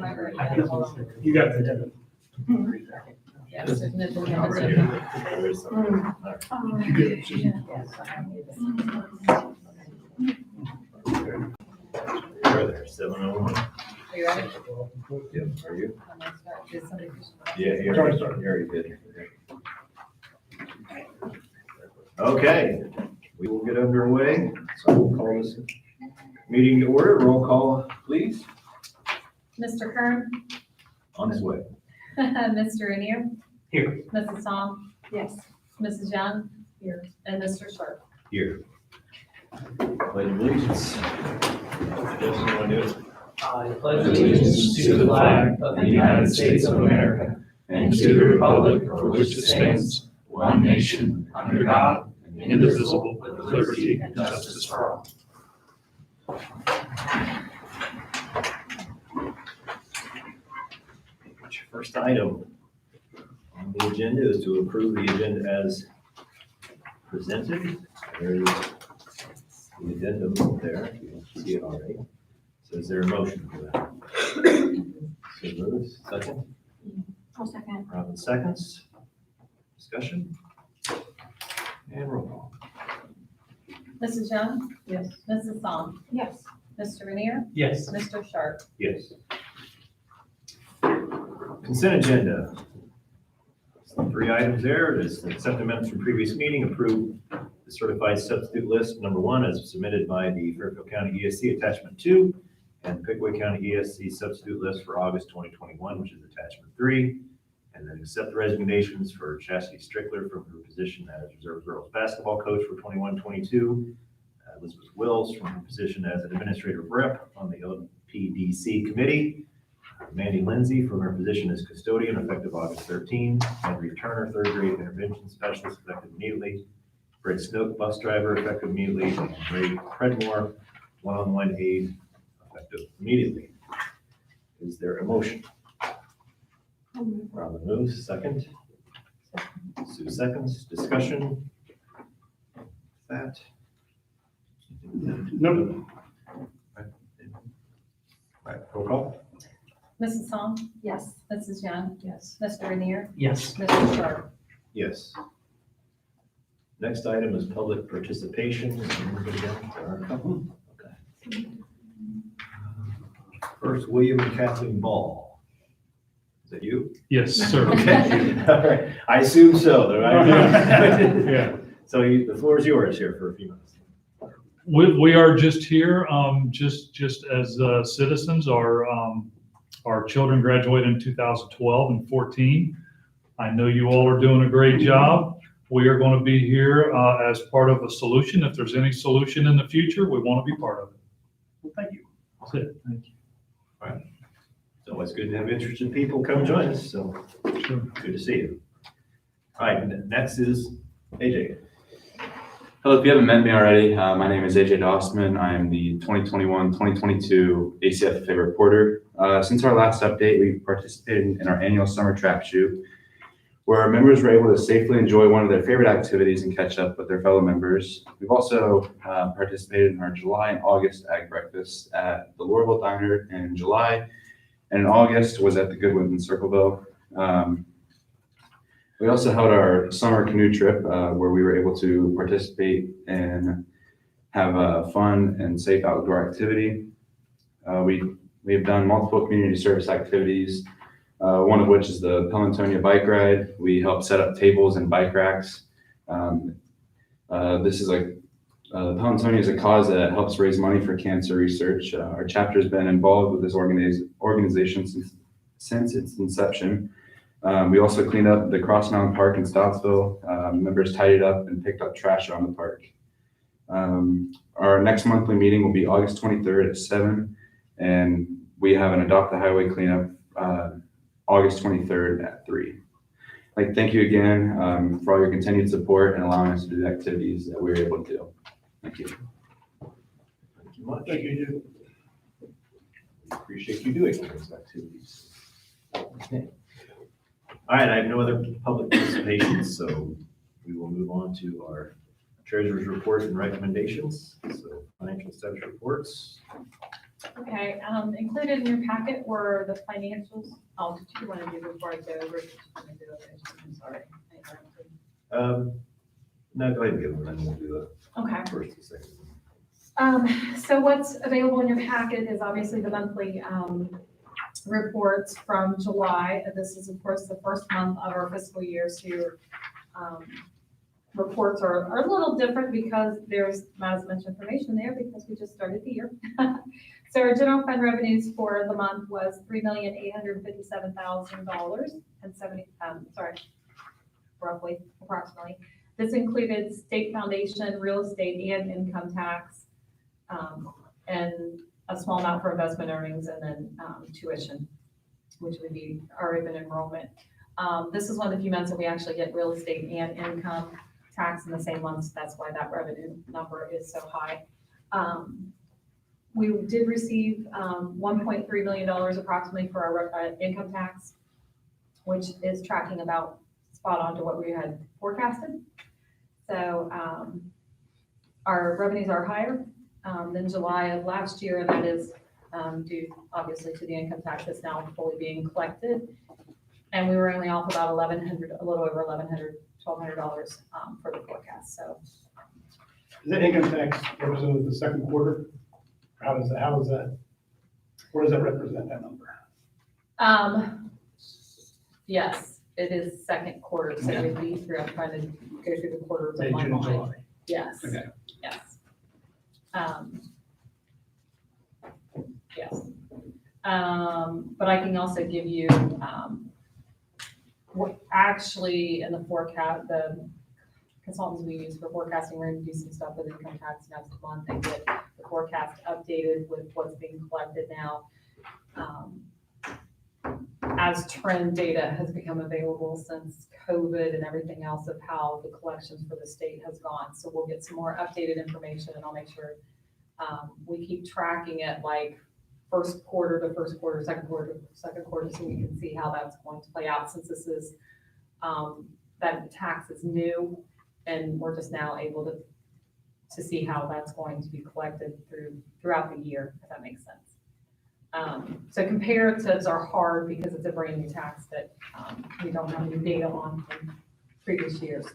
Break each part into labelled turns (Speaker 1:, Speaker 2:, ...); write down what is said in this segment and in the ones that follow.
Speaker 1: You got the.
Speaker 2: Yes.
Speaker 1: You get it, Susan.
Speaker 3: Are there 7:01?
Speaker 2: Are you ready?
Speaker 3: Yeah, are you?
Speaker 2: Did somebody?
Speaker 3: Yeah, you
Speaker 1: Sorry,
Speaker 3: already did. Okay, we will get underway. So we'll call this meeting to order. Roll call, please.
Speaker 2: Mr. Kern,
Speaker 3: On his way.
Speaker 2: Mr. Rainier,
Speaker 1: Here.
Speaker 2: Mrs. Tom. Yes. Mrs. Young. Here. And Mr. Sharp.
Speaker 3: Here. Pledge allegiance. Does anyone do it?
Speaker 4: I pledge allegiance to the flag of the United States of America and to the republic for which it stands, one nation, under God, indivisible, with liberty and justice for all.
Speaker 3: First item on the agenda is to approve the agenda as presented. There's the addendum there, if you don't see it already. So is there a motion for that? So moved. Second?
Speaker 2: I'll second.
Speaker 3: Robin seconds. Discussion? And roll call.
Speaker 2: Mrs. Young. Yes. Mrs. Tom. Yes. Mr. Rainier,
Speaker 1: Yes.
Speaker 2: Mr. Sharp.
Speaker 3: Yes. Consent agenda. Three items there. Just accept the minutes from previous meeting, approve the certified substitute list number 1 as submitted by the Fairfield County ESC attachment 2 and Pickaway County ESC substitute list for August 2021, which is attachment 3. And then accept the resignations for Chastity Strickler from her position as reserve girls basketball coach for 21-22. Elizabeth Wills from her position as an administrative rep on the LPDC committee. Mandy Lindsay from her position as custodian effective August 13. Andrea Turner, 3rd grade intervention specialist effective immediately. Fred Snook, bus driver effective immediately. And Ray Predmore, one-on-one aide effective immediately. Is there a motion? Robin moves, second. Sue seconds. Discussion? That?
Speaker 1: No.
Speaker 3: All right, roll call.
Speaker 2: Mrs. Tom. Yes. Mrs. Young. Yes. Mr. Rainier,
Speaker 1: Yes.
Speaker 2: Mr. Sharp.
Speaker 3: Yes. Next item is public participation. Is there anybody down? There are a couple. Okay. First, William and Kathleen Ball. Is that you?
Speaker 1: Yes, sir.
Speaker 3: Okay. All right. I assume so.
Speaker 1: Yeah.
Speaker 3: So the floor is yours here for a few minutes.
Speaker 1: We are just here, just as citizens. Our children graduated in 2012 and 14. I know you all are doing a great job. We are going to be here as part of a solution. If there's any solution in the future, we want to be part of it.
Speaker 3: Well, thank you.
Speaker 1: That's it. Thank you.
Speaker 3: All right. It's always good to have interested people come join us, so
Speaker 1: Sure.
Speaker 3: good to see you. All right, next is AJ.
Speaker 5: Hello, if you haven't met me already, my name is AJ Dostman. I am the 2021-2022 ACFFA reporter. Since our last update, we've participated in our annual summer trap shoot, where our members were able to safely enjoy one of their favorite activities and catch up with their fellow members. We've also participated in our July and August Ag Breakfast at the Lorville Diner in July, and in August was at the Goodwin in Circleville. We also held our summer canoe trip where we were able to participate and have a fun and safe outdoor activity. We've done multiple community service activities, one of which is the Pelotonia bike ride. We helped set up tables and bike racks. This is Pelotonia is a cause that helps raise money for cancer research. Our chapter has been involved with this organization since its inception. We also cleaned up the Cross Mountain Park in Stottsville. Members tidied up and picked up trash around the park. Our next monthly meeting will be August 23rd at 7, and we have an Adopt the Highway cleanup August 23rd at 3. I'd like to thank you again for all your continued support and allowing us to do the activities that we were able to do. Thank you.
Speaker 3: Thank you much. Thank you. Appreciate you doing those activities. Okay. All right, I have no other public participation, so we will move on to our treasurer's report and recommendations. So financial status reports.
Speaker 2: Okay, included in your packet were the financials. Oh, did you want to do before I go over? I'm sorry. I interrupted.
Speaker 3: No, go ahead and give them, and then we'll do
Speaker 2: Okay.
Speaker 3: the first and second.
Speaker 2: So what's available in your packet is obviously the monthly reports from July. This is, of course, the first month of our fiscal year, so your reports are a little different because there's not as much information there because we just started the year. So our general fund revenues for the month was $3,857,000 and roughly, approximately. This included state foundation, real estate, and income tax, and a small amount for investment earnings, and then tuition, which would be our open enrollment. This is one of the few months that we actually get real estate and income tax in the same months. That's why that revenue number is so high. We did receive $1.3 million approximately for our income tax, which is tracking about spot on to what we had forecasted. So our revenues are higher than July of last year, and that is due obviously to the income tax that's now fully being collected. And we were only off about a little over $1,100, $1,200 for the forecast. So
Speaker 6: Is that income tax represented the second quarter? How is that, what does that represent, that number?
Speaker 2: yes, it is second quarter, so it would be through, I'm trying to go through the quarters of
Speaker 6: May,
Speaker 2: my
Speaker 6: June,
Speaker 2: mind.
Speaker 6: July.
Speaker 2: Yes.
Speaker 6: Okay.
Speaker 2: Yes. Yes. But I can also give you, what actually in the forecast, the consultants we use for forecasting, we're gonna do some stuff with income tax next month and get the forecast updated with what's being collected now. As trend data has become available since COVID and everything else of how the collections for the state has gone. So we'll get some more updated information, and I'll make sure we keep tracking it like first quarter to first quarter, second quarter to second quarter, so we can see how that's going to play out, since this is, that tax is new, and we're just now able to see how that's going to be collected throughout the year, if that makes sense. So comparatives are hard because it's a brand new tax that we don't have any data on from previous years.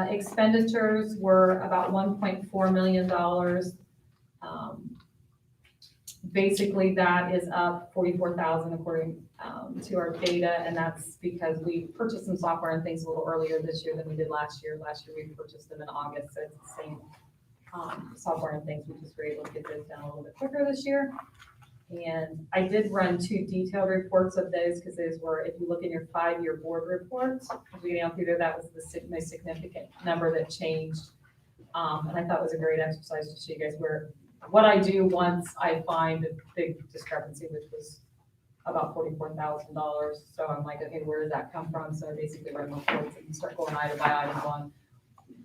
Speaker 2: Expenditures were about $1.4 million. Basically, that is up 44,000 according to our data, and that's because we purchased some software and things a little earlier this year than we did last year. Last year, we purchased them in August, so it's the same software and things. We just were able to get those down a little bit quicker this year. And I did run 2 detailed reports of those, because those were, if you look in your 5-year board reports, as we get down through there, that was the most significant number that changed. And I thought it was a great exercise to show you guys what I do once I find a big discrepancy, which was about $44,000. So I'm like, okay, where does that come from? So I basically run reports and start going item by item on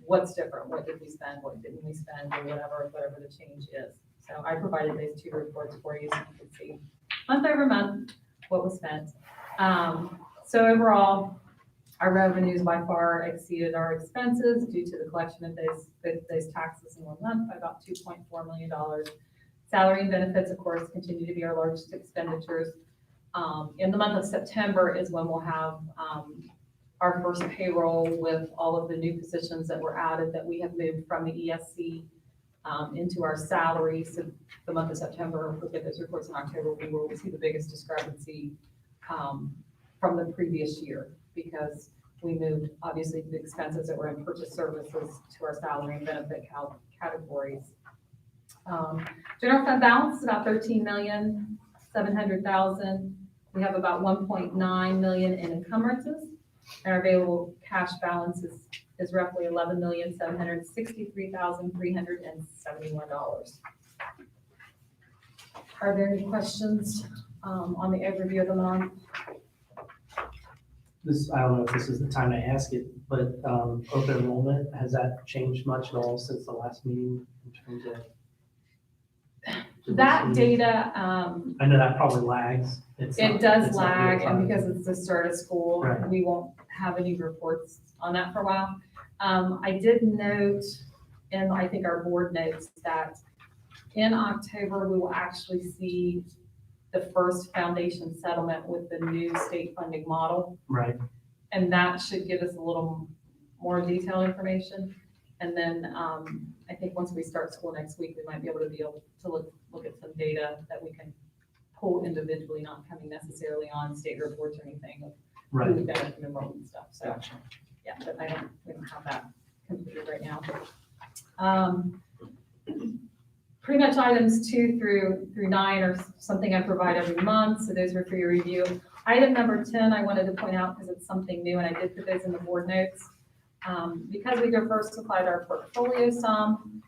Speaker 2: what's different, what did we spend, what didn't we spend, or whatever the change is. So I provided those 2 reports for you so you can see month over month what was spent. So overall, our revenues by far exceeded our expenses due to the collection of those taxes in one month by about $2.4 million. Salary and benefits, of course, continue to be our largest expenditures. In the month of September is when we'll have our first payroll with all of the new positions that were added that we have moved from the ESC into our salaries. So the month of September, we'll get those reports in October, we will see the biggest discrepancy from the previous year, because we moved obviously the expenses that were in purchase services to our salary and benefit categories. General fund balance is about $13,700,000. We have about $1.9 million in encumbrances, and our available cash balance is roughly $11,763,371. Are there any questions on the overview of the month?
Speaker 7: I don't know if this is the time to ask it, but open enrollment, has that changed much at all since the last meeting in terms of?
Speaker 2: That data,
Speaker 7: I know that probably lags.
Speaker 2: it does lag, and because it's the start of school,
Speaker 7: Right.
Speaker 2: we won't have any reports on that for a while. I did note, and I think our board notes, that In October, we will actually see the first foundation settlement with the new state funding model.
Speaker 7: Right.
Speaker 2: And that should give us a little more detailed information. And then I think once we start school next week, we might be able to look at some data that we can pull individually, not coming necessarily on state reports or anything of
Speaker 7: Right.
Speaker 2: who got it enrolled and stuff. So,
Speaker 7: Gotcha.
Speaker 2: yeah, but we don't have that completed right now. Pretty much items 2 through 9 are something I provide every month, so those are for your review. Item number 10, I wanted to point out because it's something new, and I did put those in the board notes. Because we diversified our portfolio some,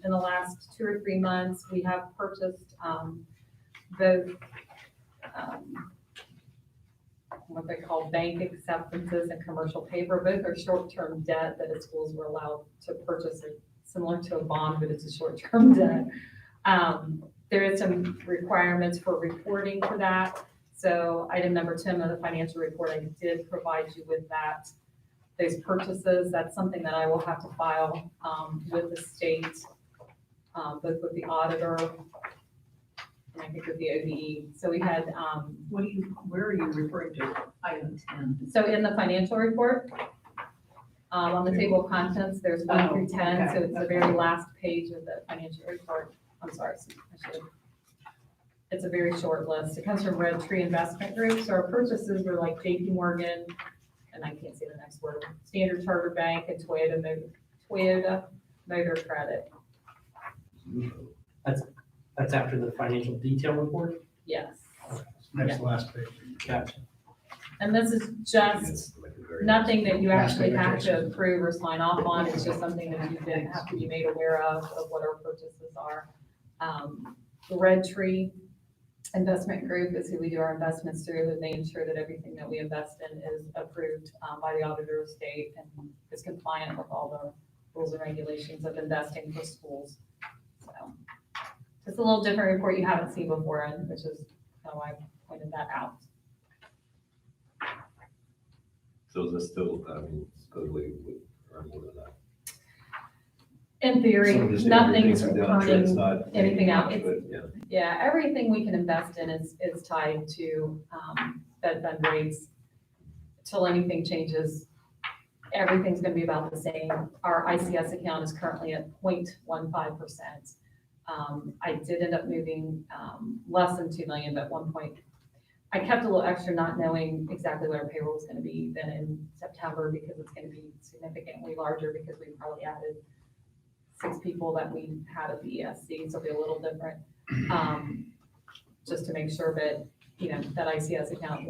Speaker 2: in the last 2 or 3 months, we have purchased both what they call bank acceptances and commercial paper. Both are short-term debt that the schools were allowed to purchase, similar to a bond, but it's a short-term debt. There is some requirements for reporting for that. So item number 10 of the financial report, I did provide you with that. Those purchases, that's something that I will have to file with the state, both with the auditor and I think with the ODE. So we had,
Speaker 8: Where are you referring to? Item 10.
Speaker 2: so in the financial report, on the table of contents, there's 1 through 10,
Speaker 8: okay,
Speaker 2: so it's the
Speaker 8: okay.
Speaker 2: very last page of the financial report. I'm sorry, it's a very short list. It comes from Red Tree Investment Group. So our purchases were like JP Morgan, and I can't say the next word, Standard Chartered Bank and Toyota Motor Credit.
Speaker 7: That's after the financial detail report?
Speaker 2: Yes.
Speaker 6: Next to last page.
Speaker 7: Gotcha.
Speaker 2: And this is just nothing that you actually have to approve or sign off on. It's just something that you then have to be made aware of what our purchases are. The Red Tree Investment Group is who we do our investments through, and they ensure that everything that we invest in is approved by the auditor of state and is compliant with all the rules and regulations of investing for schools. So it's a little different report you haven't seen before, and which is kind of why I pointed that out.
Speaker 3: So is this still, supposedly, or more than that?
Speaker 2: In theory,
Speaker 3: Some of this
Speaker 2: nothing's
Speaker 3: everything's down to it's
Speaker 2: earning
Speaker 3: not
Speaker 2: anything out.
Speaker 3: but, yeah.
Speaker 2: Yeah, everything we can invest in is tied to Fed fund rates. Till anything changes, everything's gonna be about the same. Our ICS account is currently at 0.15%. I did end up moving less than 2 million, but I kept a little extra not knowing exactly what our payroll was gonna be then in September, because it's gonna be significantly larger because we probably added 6 people that we had at the ESC, so it'll be a little different. Just to make sure that, that ICS account at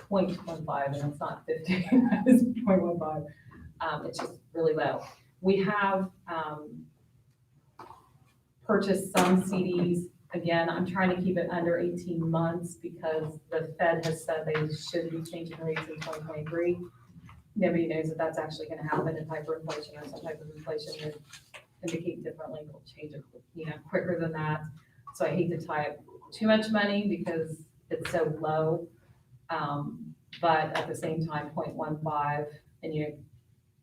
Speaker 2: 0.15, and it's not 50, it's 0.15. It's just really low. We have purchased some CDs. Again, I'm trying to keep it under 18 months because the Fed has said they should be changing rates in 2023. Nobody knows if that's actually gonna happen in hyperinflation or some type of inflation that indicate differently. It'll change it, quicker than that. So I hate to tie up too much money because it's so low. But at the same time, 0.15, and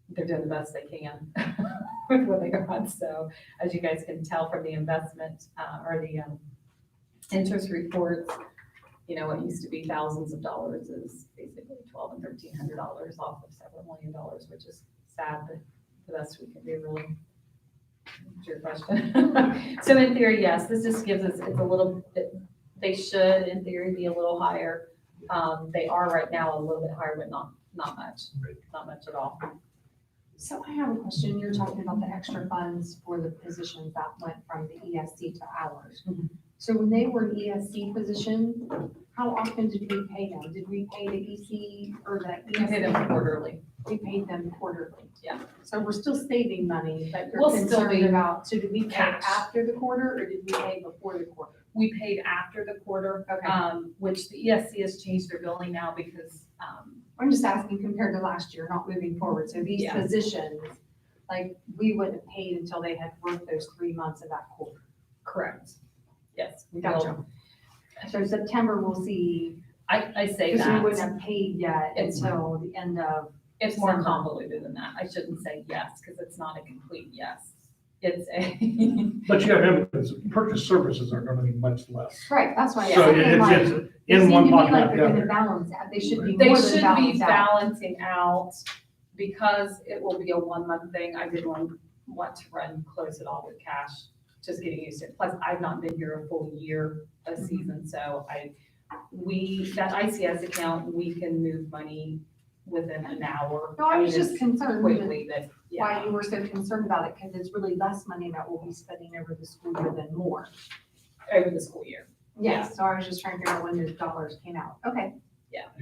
Speaker 2: they're doing the best they can with what they got. So as you guys can tell from the investment, or the interest reports, what used to be thousands of dollars is basically $1,200 and $1,300 off of several $1 million, which is sad, but the best we can do, really. To your question. So in theory, yes, this just gives us, it's a little bit, they should in theory be a little higher. They are right now a little bit higher, but not much, not much at all.
Speaker 9: So I have a question. You're talking about the extra funds for the positions that went from the ESC to ours.
Speaker 2: Mhm.
Speaker 9: So when they were an ESC position, how often did we pay them? Did we pay the EC or the
Speaker 2: We pay them
Speaker 9: ESC?
Speaker 2: quarterly.
Speaker 9: We paid them quarterly.
Speaker 2: Yeah.
Speaker 9: So we're still saving money, but you're
Speaker 2: We'll still
Speaker 9: concerned
Speaker 2: be
Speaker 9: about, so did we pay
Speaker 2: cash.
Speaker 9: after the quarter or did we pay before the quarter?
Speaker 2: We paid after the quarter,
Speaker 9: Okay.
Speaker 2: which the ESC has changed their billing now because,
Speaker 9: I'm just asking compared to last year, not moving forward. So these
Speaker 2: Yeah.
Speaker 9: positions, like, we wouldn't have paid until they had worked those 3 months of that quarter.
Speaker 2: correct. Yes. we
Speaker 9: Gotcha.
Speaker 2: will.
Speaker 9: So September, we'll see,
Speaker 2: I say
Speaker 9: because we wouldn't
Speaker 2: that.
Speaker 9: have paid yet
Speaker 2: It's-
Speaker 9: until the end of,
Speaker 2: It's more
Speaker 9: December.
Speaker 2: convoluted than that. I shouldn't say yes, because it's not a complete yes. It's a,
Speaker 6: But you have evidence, purchase services are gonna be much less.
Speaker 9: Right, that's why I'm
Speaker 6: So
Speaker 9: saying, like,
Speaker 6: it's
Speaker 9: they
Speaker 6: in
Speaker 9: seem
Speaker 6: one
Speaker 9: to me
Speaker 6: pocket,
Speaker 9: like
Speaker 6: not the
Speaker 9: they're gonna
Speaker 6: other.
Speaker 9: balance out. They should be
Speaker 2: they
Speaker 9: more than
Speaker 2: should be
Speaker 9: balanced out.
Speaker 2: balancing out because it will be a 1 month thing. I didn't want to run close at all with cash, just getting used to it. Plus, I've not been here a full year, a season, so that ICS account, we can move money within an hour.
Speaker 9: No, I was
Speaker 2: mean,
Speaker 9: just
Speaker 2: it's
Speaker 9: concerned with
Speaker 2: quickly that,
Speaker 9: why
Speaker 2: yeah,
Speaker 9: you were so concerned about it, because it's really less money that we'll be spending over the school year than more.
Speaker 2: over the school year.
Speaker 9: Yes, so I was just trying to figure out when those dollars came out. Okay,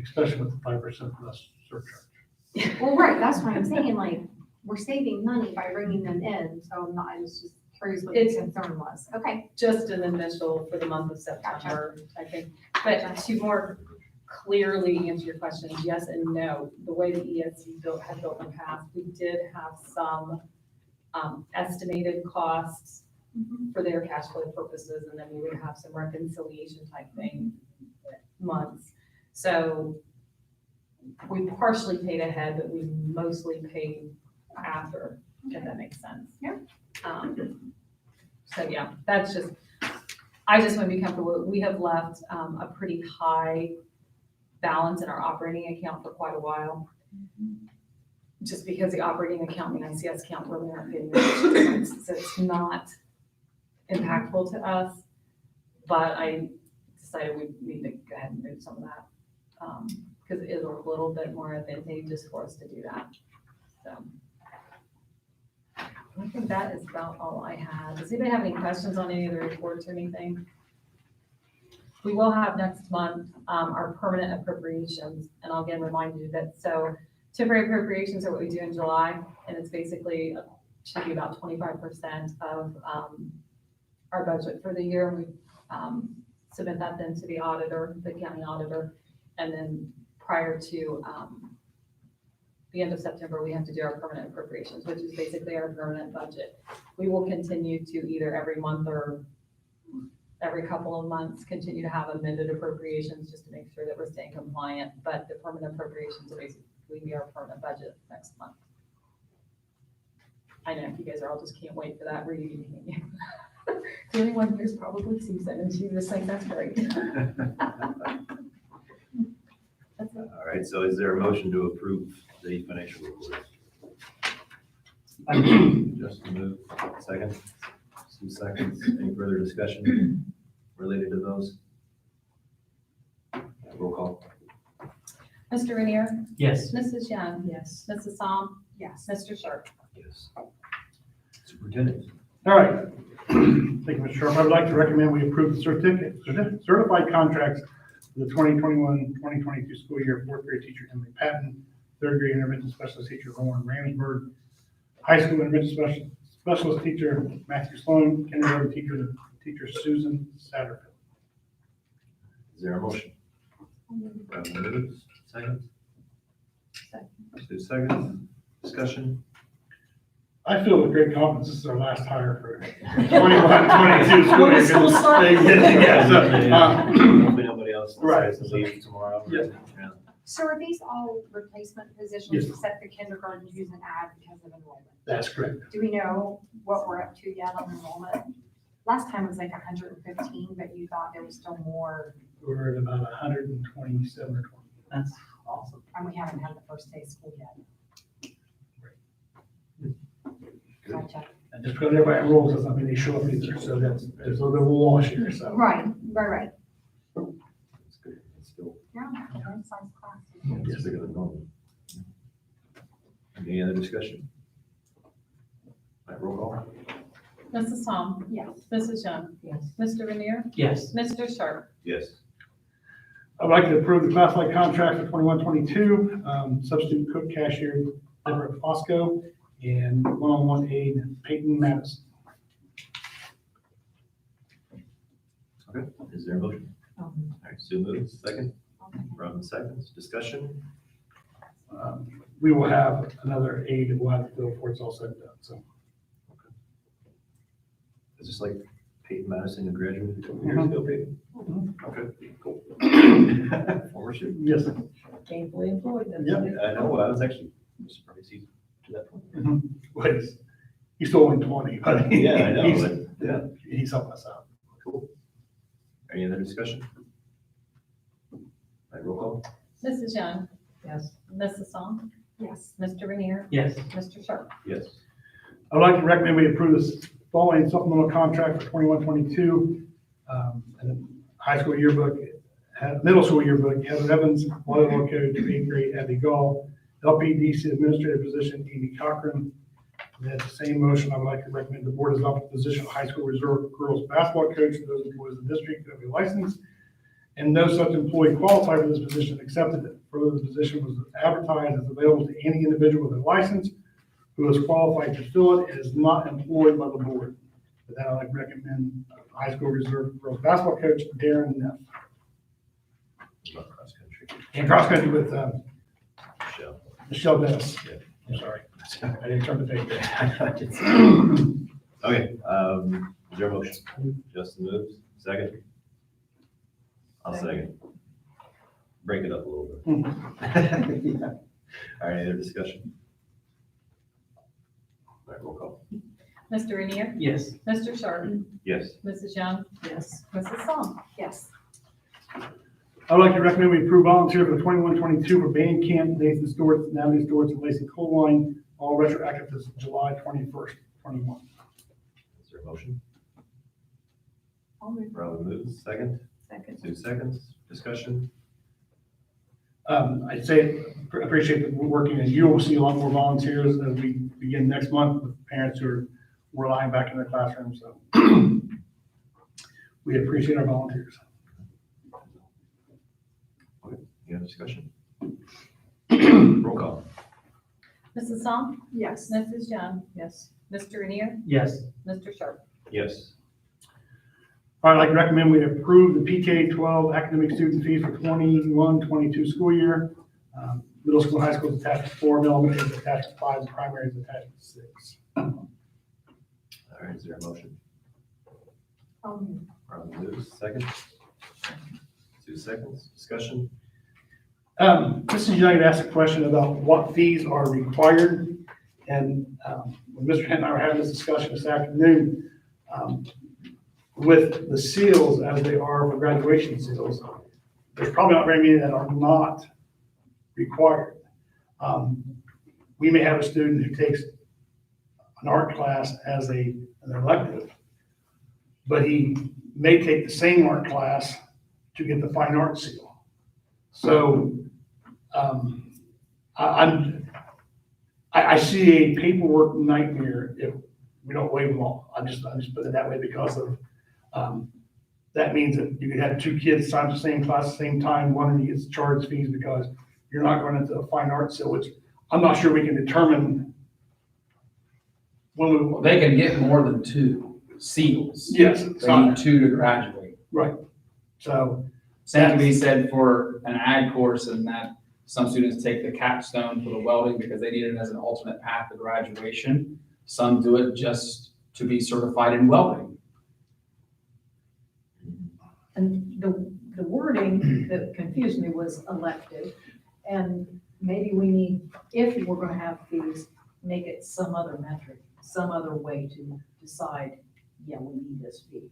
Speaker 6: Especially with the 5% less surcharge.
Speaker 9: well, right, that's what I'm saying, like, we're saving money by bringing them in, so I was just curious what the
Speaker 2: It's-
Speaker 9: concern was. Okay,
Speaker 2: Just an initial for the month of September, I think. But to more clearly answer your questions, yes and no. The way the ESC had built in the past, we did have some estimated costs for their cash flow purposes, and then we would have some reconciliation type thing months. So we partially paid ahead, but we mostly paid after, if that makes sense.
Speaker 9: Yeah.
Speaker 2: So yeah, that's just, I just want to be comfortable. We have left a pretty high balance in our operating account for quite a while. Just because the operating account and the ICS account really aren't getting much, so it's not impactful to us. But I decided we need to go ahead and move some of that, because it is a little bit more advantageous for us to do that, so. I think that is about all I had. Does anybody have any questions on any of the reports or anything? We will have next month, our permanent appropriations, and I'll again remind you that, so temporary appropriations are what we do in July, and it's basically, should be about 25% of, our budget for the year. We, submit that then to the auditor, the county auditor, and then prior to, the end of September, we have to do our permanent appropriations, which is basically our permanent budget. We will continue to either every month or every couple of months, continue to have amended appropriations just to make sure that we're staying compliant, but the permanent appropriations will basically be our permanent budget next month. I know you guys are all just can't wait for that reading, can't you? The only one here's probably Susan, and she was like, that's great. That's it.
Speaker 3: All right, so is there a motion to approve the financial report? Justin move, second. Sue seconds. Any further discussion related to those? Roll call.
Speaker 2: Mr. Rainier,
Speaker 7: Yes.
Speaker 2: Mrs. Young,
Speaker 8: Yes.
Speaker 2: Mrs. Psalm,
Speaker 9: yes.
Speaker 2: Mr. Sharp.
Speaker 3: Yes. Superintendent.
Speaker 6: All right. Thank you, Mr. Sharp. I would like to recommend we approve the certified contracts for the 2021-2022 school year. Fourth grade teacher Emily Patton, third grade intervention specialist teacher Lauren Ramsberg, high school intervention specialist teacher Matthew Sloan, kindergarten teacher Susan Satterfield.
Speaker 3: Is there a motion? Robin moves, second. Sue seconds. Discussion.
Speaker 6: I feel with great confidence this is our last hire for 21-22 school year.
Speaker 2: School starts.
Speaker 6: Yeah, so,
Speaker 3: Hopefully nobody else
Speaker 6: Right.
Speaker 3: decides to leave tomorrow.
Speaker 6: Yes.
Speaker 3: Yeah.
Speaker 9: So are these all replacement positions,
Speaker 6: Yes.
Speaker 9: except the kindergarten who's an ad because of enrollment?
Speaker 6: That's correct.
Speaker 9: Do we know what we're up to yet on enrollment? Last time it was like 115, but you thought there was still more,
Speaker 6: We're at about 127 or 20.
Speaker 7: That's awesome.
Speaker 9: and we haven't had the first day of school yet. Gotcha.
Speaker 6: And just because everybody enrolls doesn't mean they show up either, so there's a little bit of a wash here, so.
Speaker 9: Right.
Speaker 3: That's good. It's still,
Speaker 9: Yeah, good size class.
Speaker 3: it's bigger than normal. Any other discussion? All right, roll call.
Speaker 2: Mrs. Psalm,
Speaker 9: Yes.
Speaker 2: Mrs. Young,
Speaker 8: Yes.
Speaker 2: Mr. Rainier,
Speaker 7: Yes.
Speaker 2: Mr. Sharp.
Speaker 3: Yes.
Speaker 6: I'd like to approve the classified contract for 21-22, substitute cook cashier Deborah Fosco and one-on-one aide Peyton Madison.
Speaker 3: Okay, is there a motion? All right, Sue moves, second. Robin seconds. Discussion.
Speaker 6: We will have another aide that we'll have to fill before it's all said and done, so.
Speaker 3: Is this like Peyton Madison, who graduated a couple years ago, Peyton? Okay, cool. Former student.
Speaker 6: Yes.
Speaker 2: Gainfully employed. that's
Speaker 6: Yep.
Speaker 2: it.
Speaker 3: I know, I was actually surprised he's to that point.
Speaker 6: Well, He's still only 20, but
Speaker 3: Yeah, I know,
Speaker 6: he's,
Speaker 3: but, yeah,
Speaker 6: he's helping us out.
Speaker 3: cool. Any other discussion? All right, roll call.
Speaker 2: Mrs. Young,
Speaker 8: Yes.
Speaker 2: Mrs. Song,
Speaker 9: Yes.
Speaker 2: Mr. Rainier,
Speaker 7: Yes.
Speaker 2: Mr. Sharp.
Speaker 3: Yes.
Speaker 6: I'd like to recommend we approve this following supplemental contract for 21-22. And then high school yearbook, middle school yearbook, Heather Evans, volleyball coach, 8th grade, Abby Gall, LPDC administrative position, Amy Cochran. And that's the same motion. I would like to recommend the board adopt the position of high school reserve girls basketball coach for those employees in the district who have a license. And no such employee qualified for this position accepted it. Further, the position was advertised as available to any individual with a license who is qualified to fill it and is not employed by the board. With that, I'd like to recommend high school reserve girls basketball coach Darren Neff.
Speaker 3: About cross country.
Speaker 6: And cross country with
Speaker 3: Michelle.
Speaker 6: Michelle Dennis.
Speaker 3: Yeah.
Speaker 6: I'm sorry. I didn't turn the page.
Speaker 3: Okay, is there a motion? Justin moves, second? I'll second. Break it up a little bit. Yeah. All right, any other discussion? All right, roll call.
Speaker 2: Mr. Rainier,
Speaker 7: Yes.
Speaker 2: Mr. Sharp,
Speaker 3: Yes.
Speaker 2: Mrs. Young,
Speaker 8: Yes.
Speaker 2: Mrs. Song.
Speaker 9: Yes.
Speaker 6: I would like to recommend we approve volunteer for 21-22 for band camp, Nathan Stewart, Natalie Stewart, and Lacey Colwine, all retroactive to July 21st, 21.
Speaker 3: Is there a motion?
Speaker 8: I'll move.
Speaker 3: Robin moves, second.
Speaker 8: Second.
Speaker 3: Sue seconds, discussion?
Speaker 6: I'd say, appreciate that we're working, and you will see a lot more volunteers as we begin next month with parents who are relying back in their classrooms. So we appreciate our volunteers.
Speaker 3: Okay, any other discussion? Roll call.
Speaker 2: Mrs. Song,
Speaker 9: Yes.
Speaker 2: Mrs. Young,
Speaker 8: Yes.
Speaker 2: Mr. Rainier,
Speaker 7: Yes.
Speaker 2: Mr. Sharp.
Speaker 3: Yes.
Speaker 6: All right, I'd like to recommend we approve the PK-12 academic student fees for 21-22 school year. Middle school, high school is attached to 4, elementary is attached to 5, and primary is attached to 6.
Speaker 3: All right, is there a motion?
Speaker 8: I'll move.
Speaker 3: Robin moves, second. Sue seconds, discussion?
Speaker 6: Mrs. Young had asked a question about what fees are required. And when Mr. Henn and I were having this discussion this afternoon, with the seals as they are for graduation seals, there's probably not very many that are not required. We may have a student who takes an art class as an elective, but he may take the same art class to get the fine art seal. So I see a paperwork nightmare if we don't waive them all. I'm just putting it that way because of that means that you could have 2 kids sign the same class at the same time, one of you gets charged fees because you're not going into a fine art seal, which I'm not sure we can determine when
Speaker 4: Well, they can get more than 2 seals.
Speaker 6: yes, it's
Speaker 4: They need
Speaker 6: not,
Speaker 4: 2 to graduate.
Speaker 6: right. So,
Speaker 4: Same can be said for an ag course in that some students take the capstone for the welding because they need it as an alternate path to graduation. Some do it just to be certified in welding.
Speaker 8: And the wording that confused me was elective. And maybe we need, if we're gonna have these, make it some other metric, some other way to decide, yeah, we need this fee.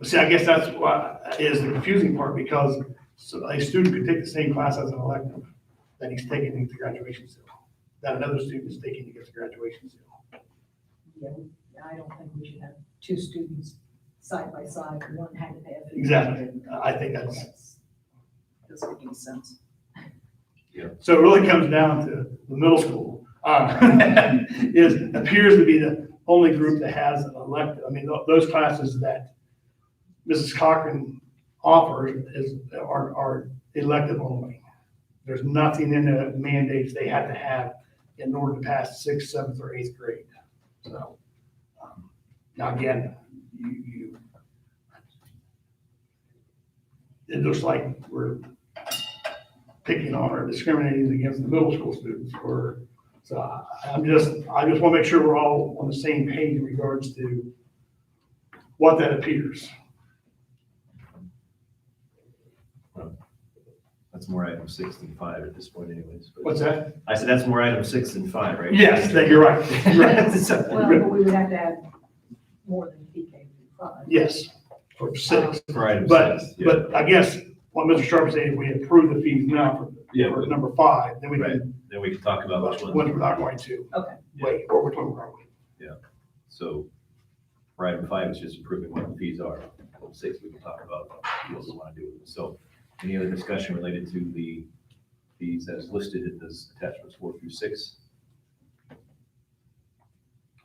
Speaker 6: see, I guess that's what is the confusing part because a student could take the same class as an elective that he's taking to get the graduation seal, that another student is taking to get the graduation seal.
Speaker 8: Yeah, I don't think we should have 2 students side by side, one had to pay a fee.
Speaker 6: Exactly. I think that's,
Speaker 8: Doesn't make any sense.
Speaker 6: so it really comes down to the middle school. Appears to be the only group that has an elective. I mean, those classes that Mrs. Cochran offers are elective only. There's nothing in the mandates they have to have in order to pass 6th, 7th, or 8th grade. So, now again, it looks like we're picking on or discriminating against the middle school students, so I just want to make sure we're all on the same page in regards to what that appears.
Speaker 3: That's That's more item 6 than 5 at this point anyways. But
Speaker 6: What's that?
Speaker 3: I said that's more item 6 than 5, right?
Speaker 6: Yes, you're right. You're right.
Speaker 8: Well, but we would have to add more than PK through 5.
Speaker 6: Yes, for 6.
Speaker 3: For item
Speaker 6: But,
Speaker 3: 6. yeah.
Speaker 6: but I guess what Mr. Sharp said, if we approve the fees now
Speaker 3: Yeah,
Speaker 6: for
Speaker 3: but-
Speaker 6: number 5, then we
Speaker 3: Right.
Speaker 6: can,
Speaker 3: Then we can talk about which
Speaker 6: when
Speaker 3: ones.
Speaker 6: we're not going to.
Speaker 2: Okay.
Speaker 6: Wait, or which one we're going.
Speaker 3: So for item 5 is just approving what the fees are. Item 6, we can talk about what we also want to do with it. So any other discussion related to the fees as listed in this attachments 4 through 6?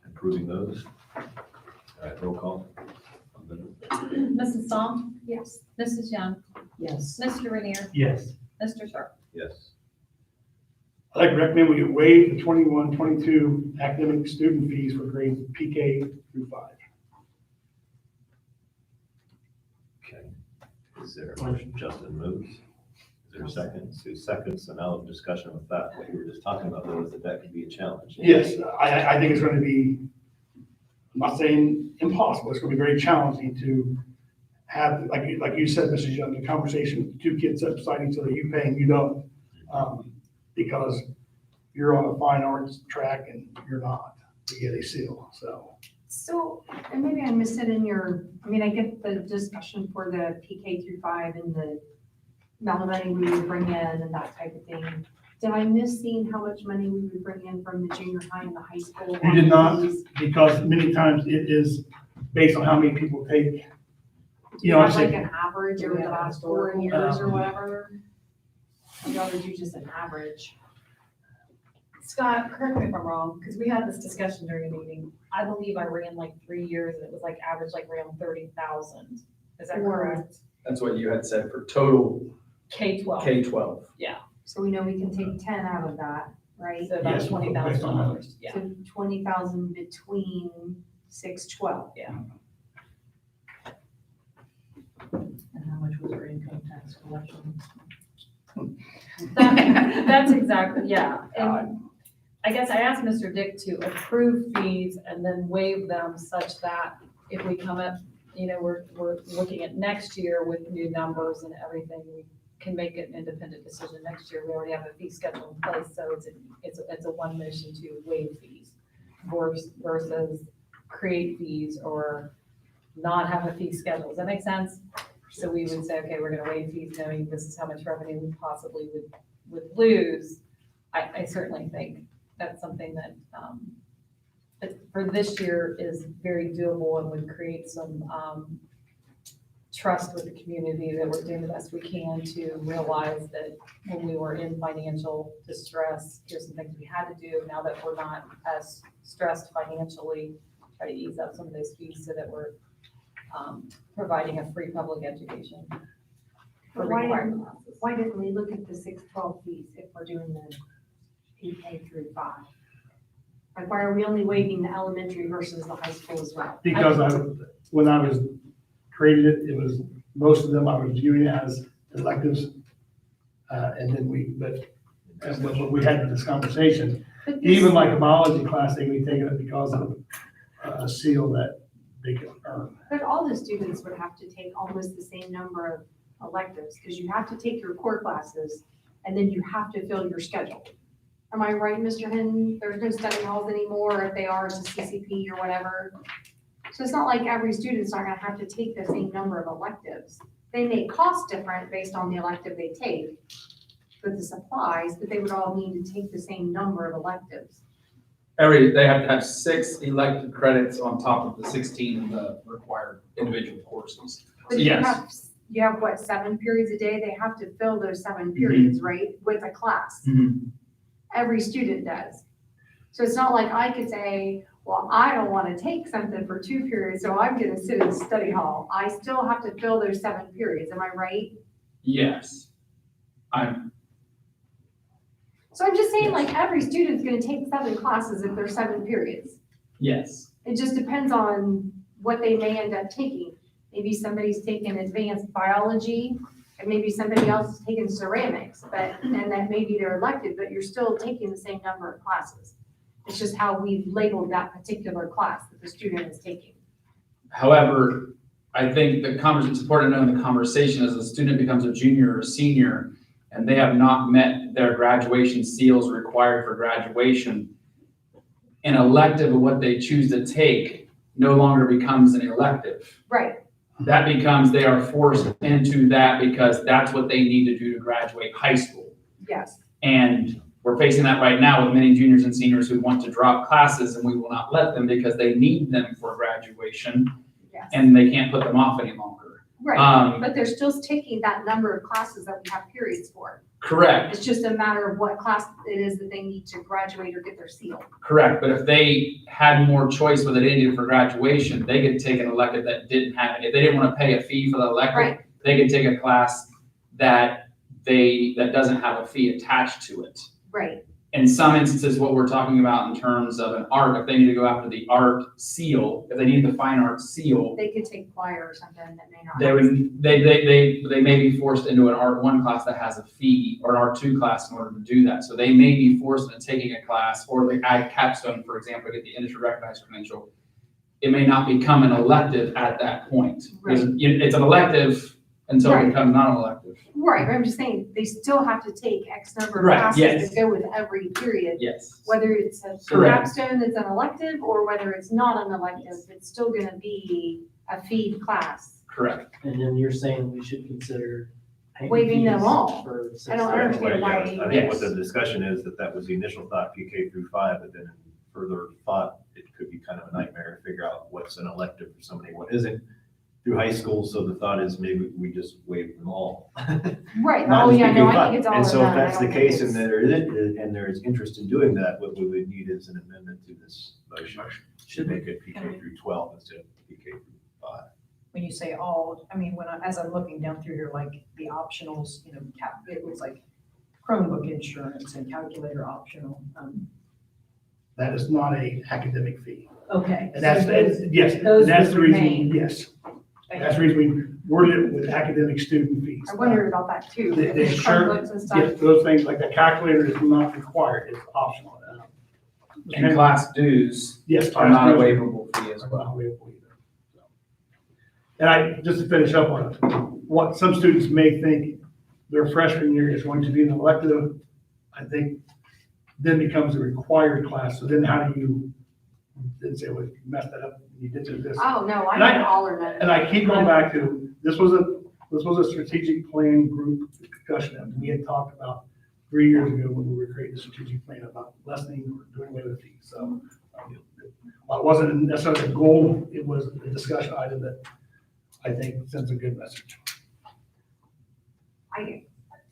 Speaker 3: Approving those. All right, roll call.
Speaker 2: Mrs. Psalm,
Speaker 9: Yes.
Speaker 2: Mrs. Young,
Speaker 8: Yes.
Speaker 2: Mr. Rainier,
Speaker 7: Yes.
Speaker 2: Mr. Sharp.
Speaker 3: Yes.
Speaker 6: I'd like to recommend we waive the 21-22 academic student fees for grades PK through 5.
Speaker 3: Okay. Is there a motion? Justin moves. Is there a second? Sue seconds. So now discussion with that, what you were just talking about, though, is that could be a challenge.
Speaker 6: Yes, I think it's going to be, I'm not saying impossible, it's going to be very challenging to have, like you said, Mrs. Young, the conversation with 2 kids up beside each other, you pay and you don't. Because you're on a fine arts track and you're not, you get a seal, so.
Speaker 9: So, and maybe I missed it in your, I mean, I get the discussion for the PK through 5 and the amount of money we would bring in and that type of thing. Did I miss seeing how much money we would bring in from the junior high and the high school?
Speaker 6: You did not, because many times it is based on how many people take,
Speaker 9: Do
Speaker 6: you know what I'm
Speaker 9: have like
Speaker 6: saying?
Speaker 9: an average over the last 4 years or whatever? Maybe I would do just an average.
Speaker 2: Scott, correct me if I'm wrong, because we had this discussion during a meeting. I believe I ran like 3 years and it was like average like around 30,000. Is that correct?
Speaker 4: That's what you had said for total
Speaker 2: K-12.
Speaker 4: K-12.
Speaker 9: So we know we can take 10 out of that, right?
Speaker 2: So about
Speaker 6: Yes, based on
Speaker 2: $20,000. Yeah.
Speaker 9: So 20,000 between 612.
Speaker 8: And how much was our income tax collection?
Speaker 2: That's exactly, yeah. And I guess I asked Mr. Dick to approve fees and then waive them such that if we come up, you know, we're looking at next year with new numbers and everything, we can make an independent decision next year. We already have a fee schedule in place, so it's a one motion to waive fees versus create fees or not have a fee schedule. Does that make sense? So we would say, okay, we're gonna waive fees knowing this is how much revenue we possibly would lose. I certainly think that's something that, that for this year is very doable and would create some, trust with the community that we're doing the best we can to realize that when we were in financial distress, here's some things we had to do. Now that we're not as stressed financially, try to ease up some of those fees so that we're providing a free public education for
Speaker 9: Why
Speaker 2: required
Speaker 9: didn't-
Speaker 2: classes.
Speaker 9: Why didn't we look at the 612 fees if we're doing the PK through 5? Like, why are we only waiving the elementary versus the high school as well?
Speaker 6: Because when I was created it, it was, most of them I was viewing as electives. And then when we had this conversation,
Speaker 9: But this-
Speaker 6: even like a biology class, they would take it because of a seal that they could earn.
Speaker 9: But all the students would have to take almost the same number of electives, because you have to take your core classes, and then you have to fill your schedule. Am I right, Mr. Hinton? There's no study halls anymore, if they are, it's a CCP or whatever. So it's not like every student's not gonna have to take the same number of electives. They may cost different based on the elective they take, but the supplies, but they would all need to take the same number of electives.
Speaker 4: They have to have 6 elective credits on top of the 16 of the required individual courses.
Speaker 9: But you have what, 7 periods a day? They have to fill those 7 periods, right, with a class. Every student does. So it's not like I could say, well, I don't want to take something for 2 periods, so I'm gonna sit in study hall. I still have to fill those 7 periods, am I right?
Speaker 4: Yes.
Speaker 9: So I'm just saying, like, every student's gonna take 7 classes if there's 7 periods.
Speaker 4: Yes.
Speaker 9: It just depends on what they may end up taking. Maybe somebody's taking advanced biology, and maybe somebody else is taking ceramics, and that maybe they're elected, but you're still taking the same number of classes. It's just how we've labeled that particular class that the student is taking.
Speaker 4: However, I think it's important to know in the conversation as a student becomes a junior or a senior,
Speaker 10: and they have not met their graduation seals required for graduation, an elective of what they choose to take no longer becomes an elective.
Speaker 9: Right,
Speaker 10: That becomes, they are forced into that because that's what they need to do to graduate high school.
Speaker 9: yes,
Speaker 10: And we're facing that right now with many juniors and seniors who want to drop classes, and we will not let them because they need them for graduation
Speaker 9: yes.
Speaker 10: and they can't put them off any longer.
Speaker 9: Right, but they're still taking that number of classes that we have periods for.
Speaker 10: Correct,
Speaker 9: It's just a matter of what class it is that they need to graduate or get their seal.
Speaker 10: correct. But if they had more choice what they needed for graduation, they could take an elective that didn't have it. If they didn't want to pay a fee for the elective,
Speaker 9: Right.
Speaker 10: they could take a class that doesn't have a fee attached to it.
Speaker 9: Right,
Speaker 10: In some instances, what we're talking about in terms of an art, if they need to go after the art seal, if they need the fine art seal,
Speaker 9: they could take choir or something that may not.
Speaker 10: they would, they may be forced into an art one class that has a fee, or an art two class in order to do that. So they may be forced into taking a class, or they add capstone, for example, to get the industry recognized credential. It may not become an elective at that point. Because it's an elective until it
Speaker 9: Right.
Speaker 10: becomes not an elective.
Speaker 9: Right, but I'm just saying, they still have to take X number of
Speaker 10: Right,
Speaker 9: classes
Speaker 10: yes.
Speaker 9: to go with every period.
Speaker 10: Yes.
Speaker 9: Whether it's a
Speaker 10: Correct.
Speaker 9: capstone that's an elective, or whether it's not an elective, it's still gonna be a fee class.
Speaker 10: Correct.
Speaker 7: And then you're saying we should consider paying
Speaker 9: Waiving them
Speaker 7: fees
Speaker 9: all.
Speaker 7: for
Speaker 9: I don't
Speaker 7: sixth grade.
Speaker 9: understand why.
Speaker 3: I think what the discussion is, that was the initial thought, PK through 5, but then in further thought, it could be kind of a nightmare to figure out what's an elective for somebody, what isn't through high school. So the thought is maybe we just waive them all.
Speaker 9: Right,
Speaker 3: Not
Speaker 9: oh
Speaker 3: just
Speaker 9: yeah, no,
Speaker 3: PK
Speaker 9: I
Speaker 3: 5.
Speaker 9: think it's all
Speaker 3: And
Speaker 9: or
Speaker 3: so if
Speaker 9: none. I
Speaker 3: that's the
Speaker 9: don't think
Speaker 3: case and
Speaker 9: it's-
Speaker 3: there isn't, and there is interest in doing that, what we would need is an amendment to this motion. Should make it PK through 12 instead of PK through 5.
Speaker 8: When you say all, I mean, as I'm looking down through here, like the optionals, it was like Chromebook insurance and calculator optional.
Speaker 6: That is not a academic fee.
Speaker 8: Okay.
Speaker 6: And that's, yes,
Speaker 8: those
Speaker 6: that's
Speaker 8: would
Speaker 6: the reason,
Speaker 8: remain.
Speaker 6: yes. That's the reason we worded it with academic student fees.
Speaker 9: I wondered about that too.
Speaker 6: The
Speaker 9: with
Speaker 6: insurance,
Speaker 9: Chromebooks and stuff.
Speaker 6: yes, those things, like the calculator is not required, it's optional.
Speaker 10: And class dues
Speaker 6: Yes.
Speaker 10: are not a
Speaker 6: class dues
Speaker 10: waivable fee as
Speaker 6: are
Speaker 10: well.
Speaker 6: not waivable either. So. And just to finish up on it, what some students may think their freshman year is going to be an elective, I think then becomes a required class. So then how do you, then say, well, you messed that up, you did this.
Speaker 9: Oh, no, I
Speaker 6: And I-
Speaker 9: meant all or none.
Speaker 6: And I keep going back to, this was a strategic plan group discussion that we had talked about 3 years ago when we were creating the strategic plan about lessening or doing away with fees. So while it wasn't necessarily a goal, it was a discussion item that I think sends a good message.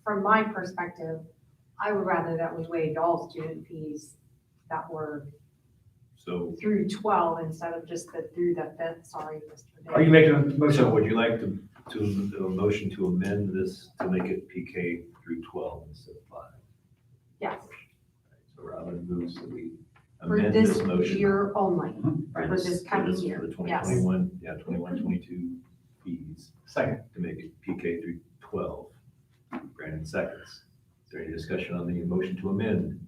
Speaker 9: From my perspective, I would rather that we waived all student fees that were
Speaker 3: So,
Speaker 9: through 12 instead of just through the 5th, sorry, Mr.
Speaker 6: Are you making a motion?
Speaker 3: so would you like to a motion to amend this to make it PK through 12 instead of 5?
Speaker 9: Yes,
Speaker 3: So Robin moves that we
Speaker 9: for
Speaker 3: amend
Speaker 9: this
Speaker 3: this motion.
Speaker 9: year only, for this coming
Speaker 3: For
Speaker 9: year,
Speaker 3: the
Speaker 9: yes.
Speaker 3: 21-22 fees. Second. To make it PK through 12. Brandon seconds. Is there any discussion on the motion to amend?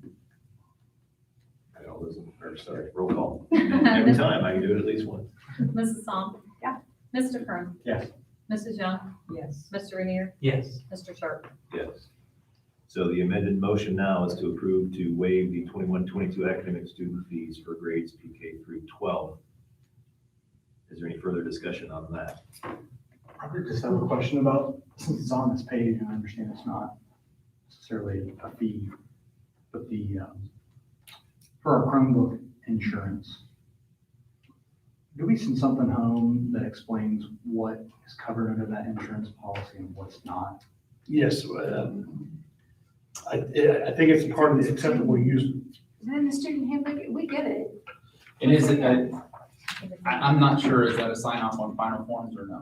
Speaker 3: All those, sorry, roll call. Every time, I can do it at least once.
Speaker 2: Mrs. Psalm?
Speaker 9: Yeah.
Speaker 2: Mr. Kern?
Speaker 3: Yes.
Speaker 2: Mrs. Young?
Speaker 8: Yes.
Speaker 2: Mr. Rainier?
Speaker 7: Yes.
Speaker 2: Mr. Sharp?
Speaker 3: Yes. So the amended motion now is to approve to waive the 21-22 academic student fees for grades PK through 12. Is there any further discussion on that?
Speaker 11: I did just have a question about, since it's on this page, and I understand it's not necessarily a fee, but for our Chromebook insurance, do we send something home that explains what is covered under that insurance policy and what's not?
Speaker 6: Yes. I think it's part of the acceptable use.
Speaker 9: And then the student handbook, we get it.
Speaker 10: It is, I'm not sure, is that a sign off on final forms or no?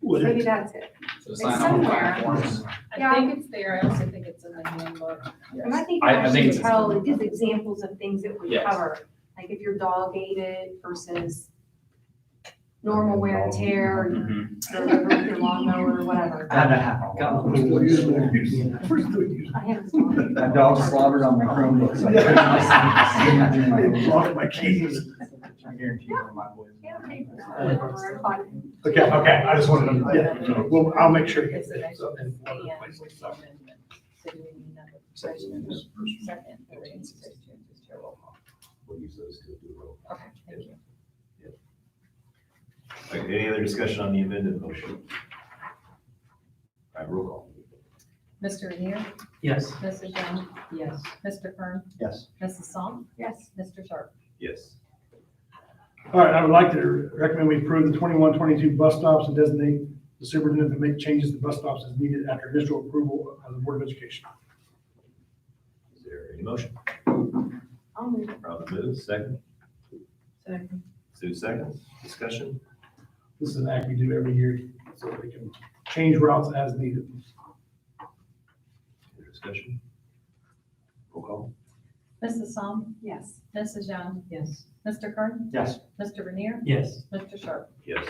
Speaker 9: Maybe that's it.
Speaker 10: So
Speaker 9: It's
Speaker 10: sign off on
Speaker 9: somewhere.
Speaker 10: final forms.
Speaker 2: I think it's there. I also think it's in the handbook.
Speaker 9: And I think it
Speaker 10: I think
Speaker 9: actually
Speaker 10: it's-
Speaker 9: tell, it gives examples of things that we
Speaker 10: Yes.
Speaker 9: cover. Like if your dog ate it versus normal wear and tear, or your lawnmower or whatever.
Speaker 11: I had that happen.
Speaker 6: We're still using it. We're still using
Speaker 9: I have a dog.
Speaker 11: That dog slaughtered on my Chromebook. So
Speaker 6: it. Lost my keys.
Speaker 11: I guarantee you one of my boys.
Speaker 9: Yeah, okay. Whatever, fine.
Speaker 6: Okay, I just wanted to, yeah, well, I'll make sure it gets
Speaker 2: It's
Speaker 6: there.
Speaker 2: an
Speaker 6: So,
Speaker 2: extra
Speaker 6: in one of the
Speaker 2: and
Speaker 6: places.
Speaker 2: with
Speaker 6: So,
Speaker 2: amendment. So do we need another second? Second, or we need to just do a roll call?
Speaker 3: We'll use those to do a roll.
Speaker 2: Okay, thank you.
Speaker 3: All right, any other discussion on the amended motion? All right, roll call.
Speaker 2: Mr. Renier,
Speaker 7: Yes.
Speaker 2: Mrs. Young,
Speaker 8: Yes.
Speaker 2: Mr. Kern,
Speaker 11: Yes.
Speaker 2: Mrs. Psalm,
Speaker 9: Yes.
Speaker 2: Mr. Sharp.
Speaker 3: Yes.
Speaker 6: All right, I would like to recommend we approve the 21-22 bus stops and designate the superintendent to make changes to bus stops as needed after initial approval of the Board of Education.
Speaker 3: Is there any motion?
Speaker 9: I'll move.
Speaker 3: Robin moves, second.
Speaker 8: Second.
Speaker 3: Sue seconds. Discussion?
Speaker 6: This is an act we do every year so that we can change routes as needed.
Speaker 3: Any discussion? Roll call.
Speaker 2: Mrs. Psalm,
Speaker 9: Yes.
Speaker 2: Mrs. Young,
Speaker 8: Yes.
Speaker 2: Mr. Kern,
Speaker 11: Yes.
Speaker 2: Mr. Renier,
Speaker 7: Yes.
Speaker 2: Mr. Sharp.
Speaker 3: Yes.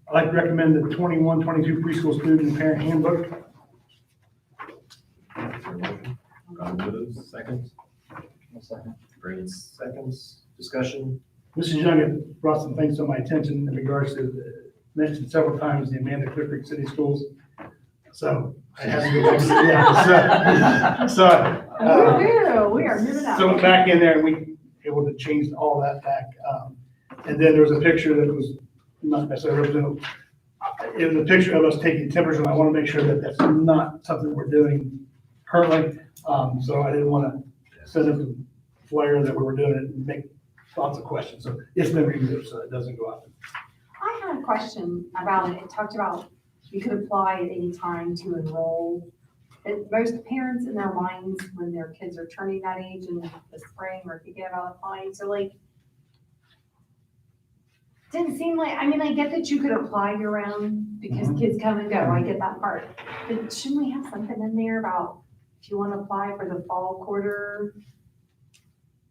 Speaker 6: I'd like to recommend the 21-22 preschool student and parent handbook.
Speaker 3: Is there a motion? Robin moves, seconds. Brandon seconds. Discussion?
Speaker 6: Mrs. Young had brought some things to my attention in regards to, mentioned several times the Amanda-Clearcreek City Schools. So I had to go back,
Speaker 9: We are moving up.
Speaker 6: So went back in there and we able to change all that back. And then there was a picture that was not necessarily representative. It was a picture of us taking temperature, and I want to make sure that that's not something we're doing currently. So I didn't want to send it to flare that we were doing it and make lots of questions. So it's been removed, so it doesn't go out.
Speaker 9: I had a question about it. It talked about you could apply at any time to enroll. And most parents in their minds, when their kids are turning that age in the spring or thinking about applying, so like, didn't seem like, I mean, I get that you could apply year round because kids come and go. I get that part. But shouldn't we have something in there about if you want to apply for the fall quarter?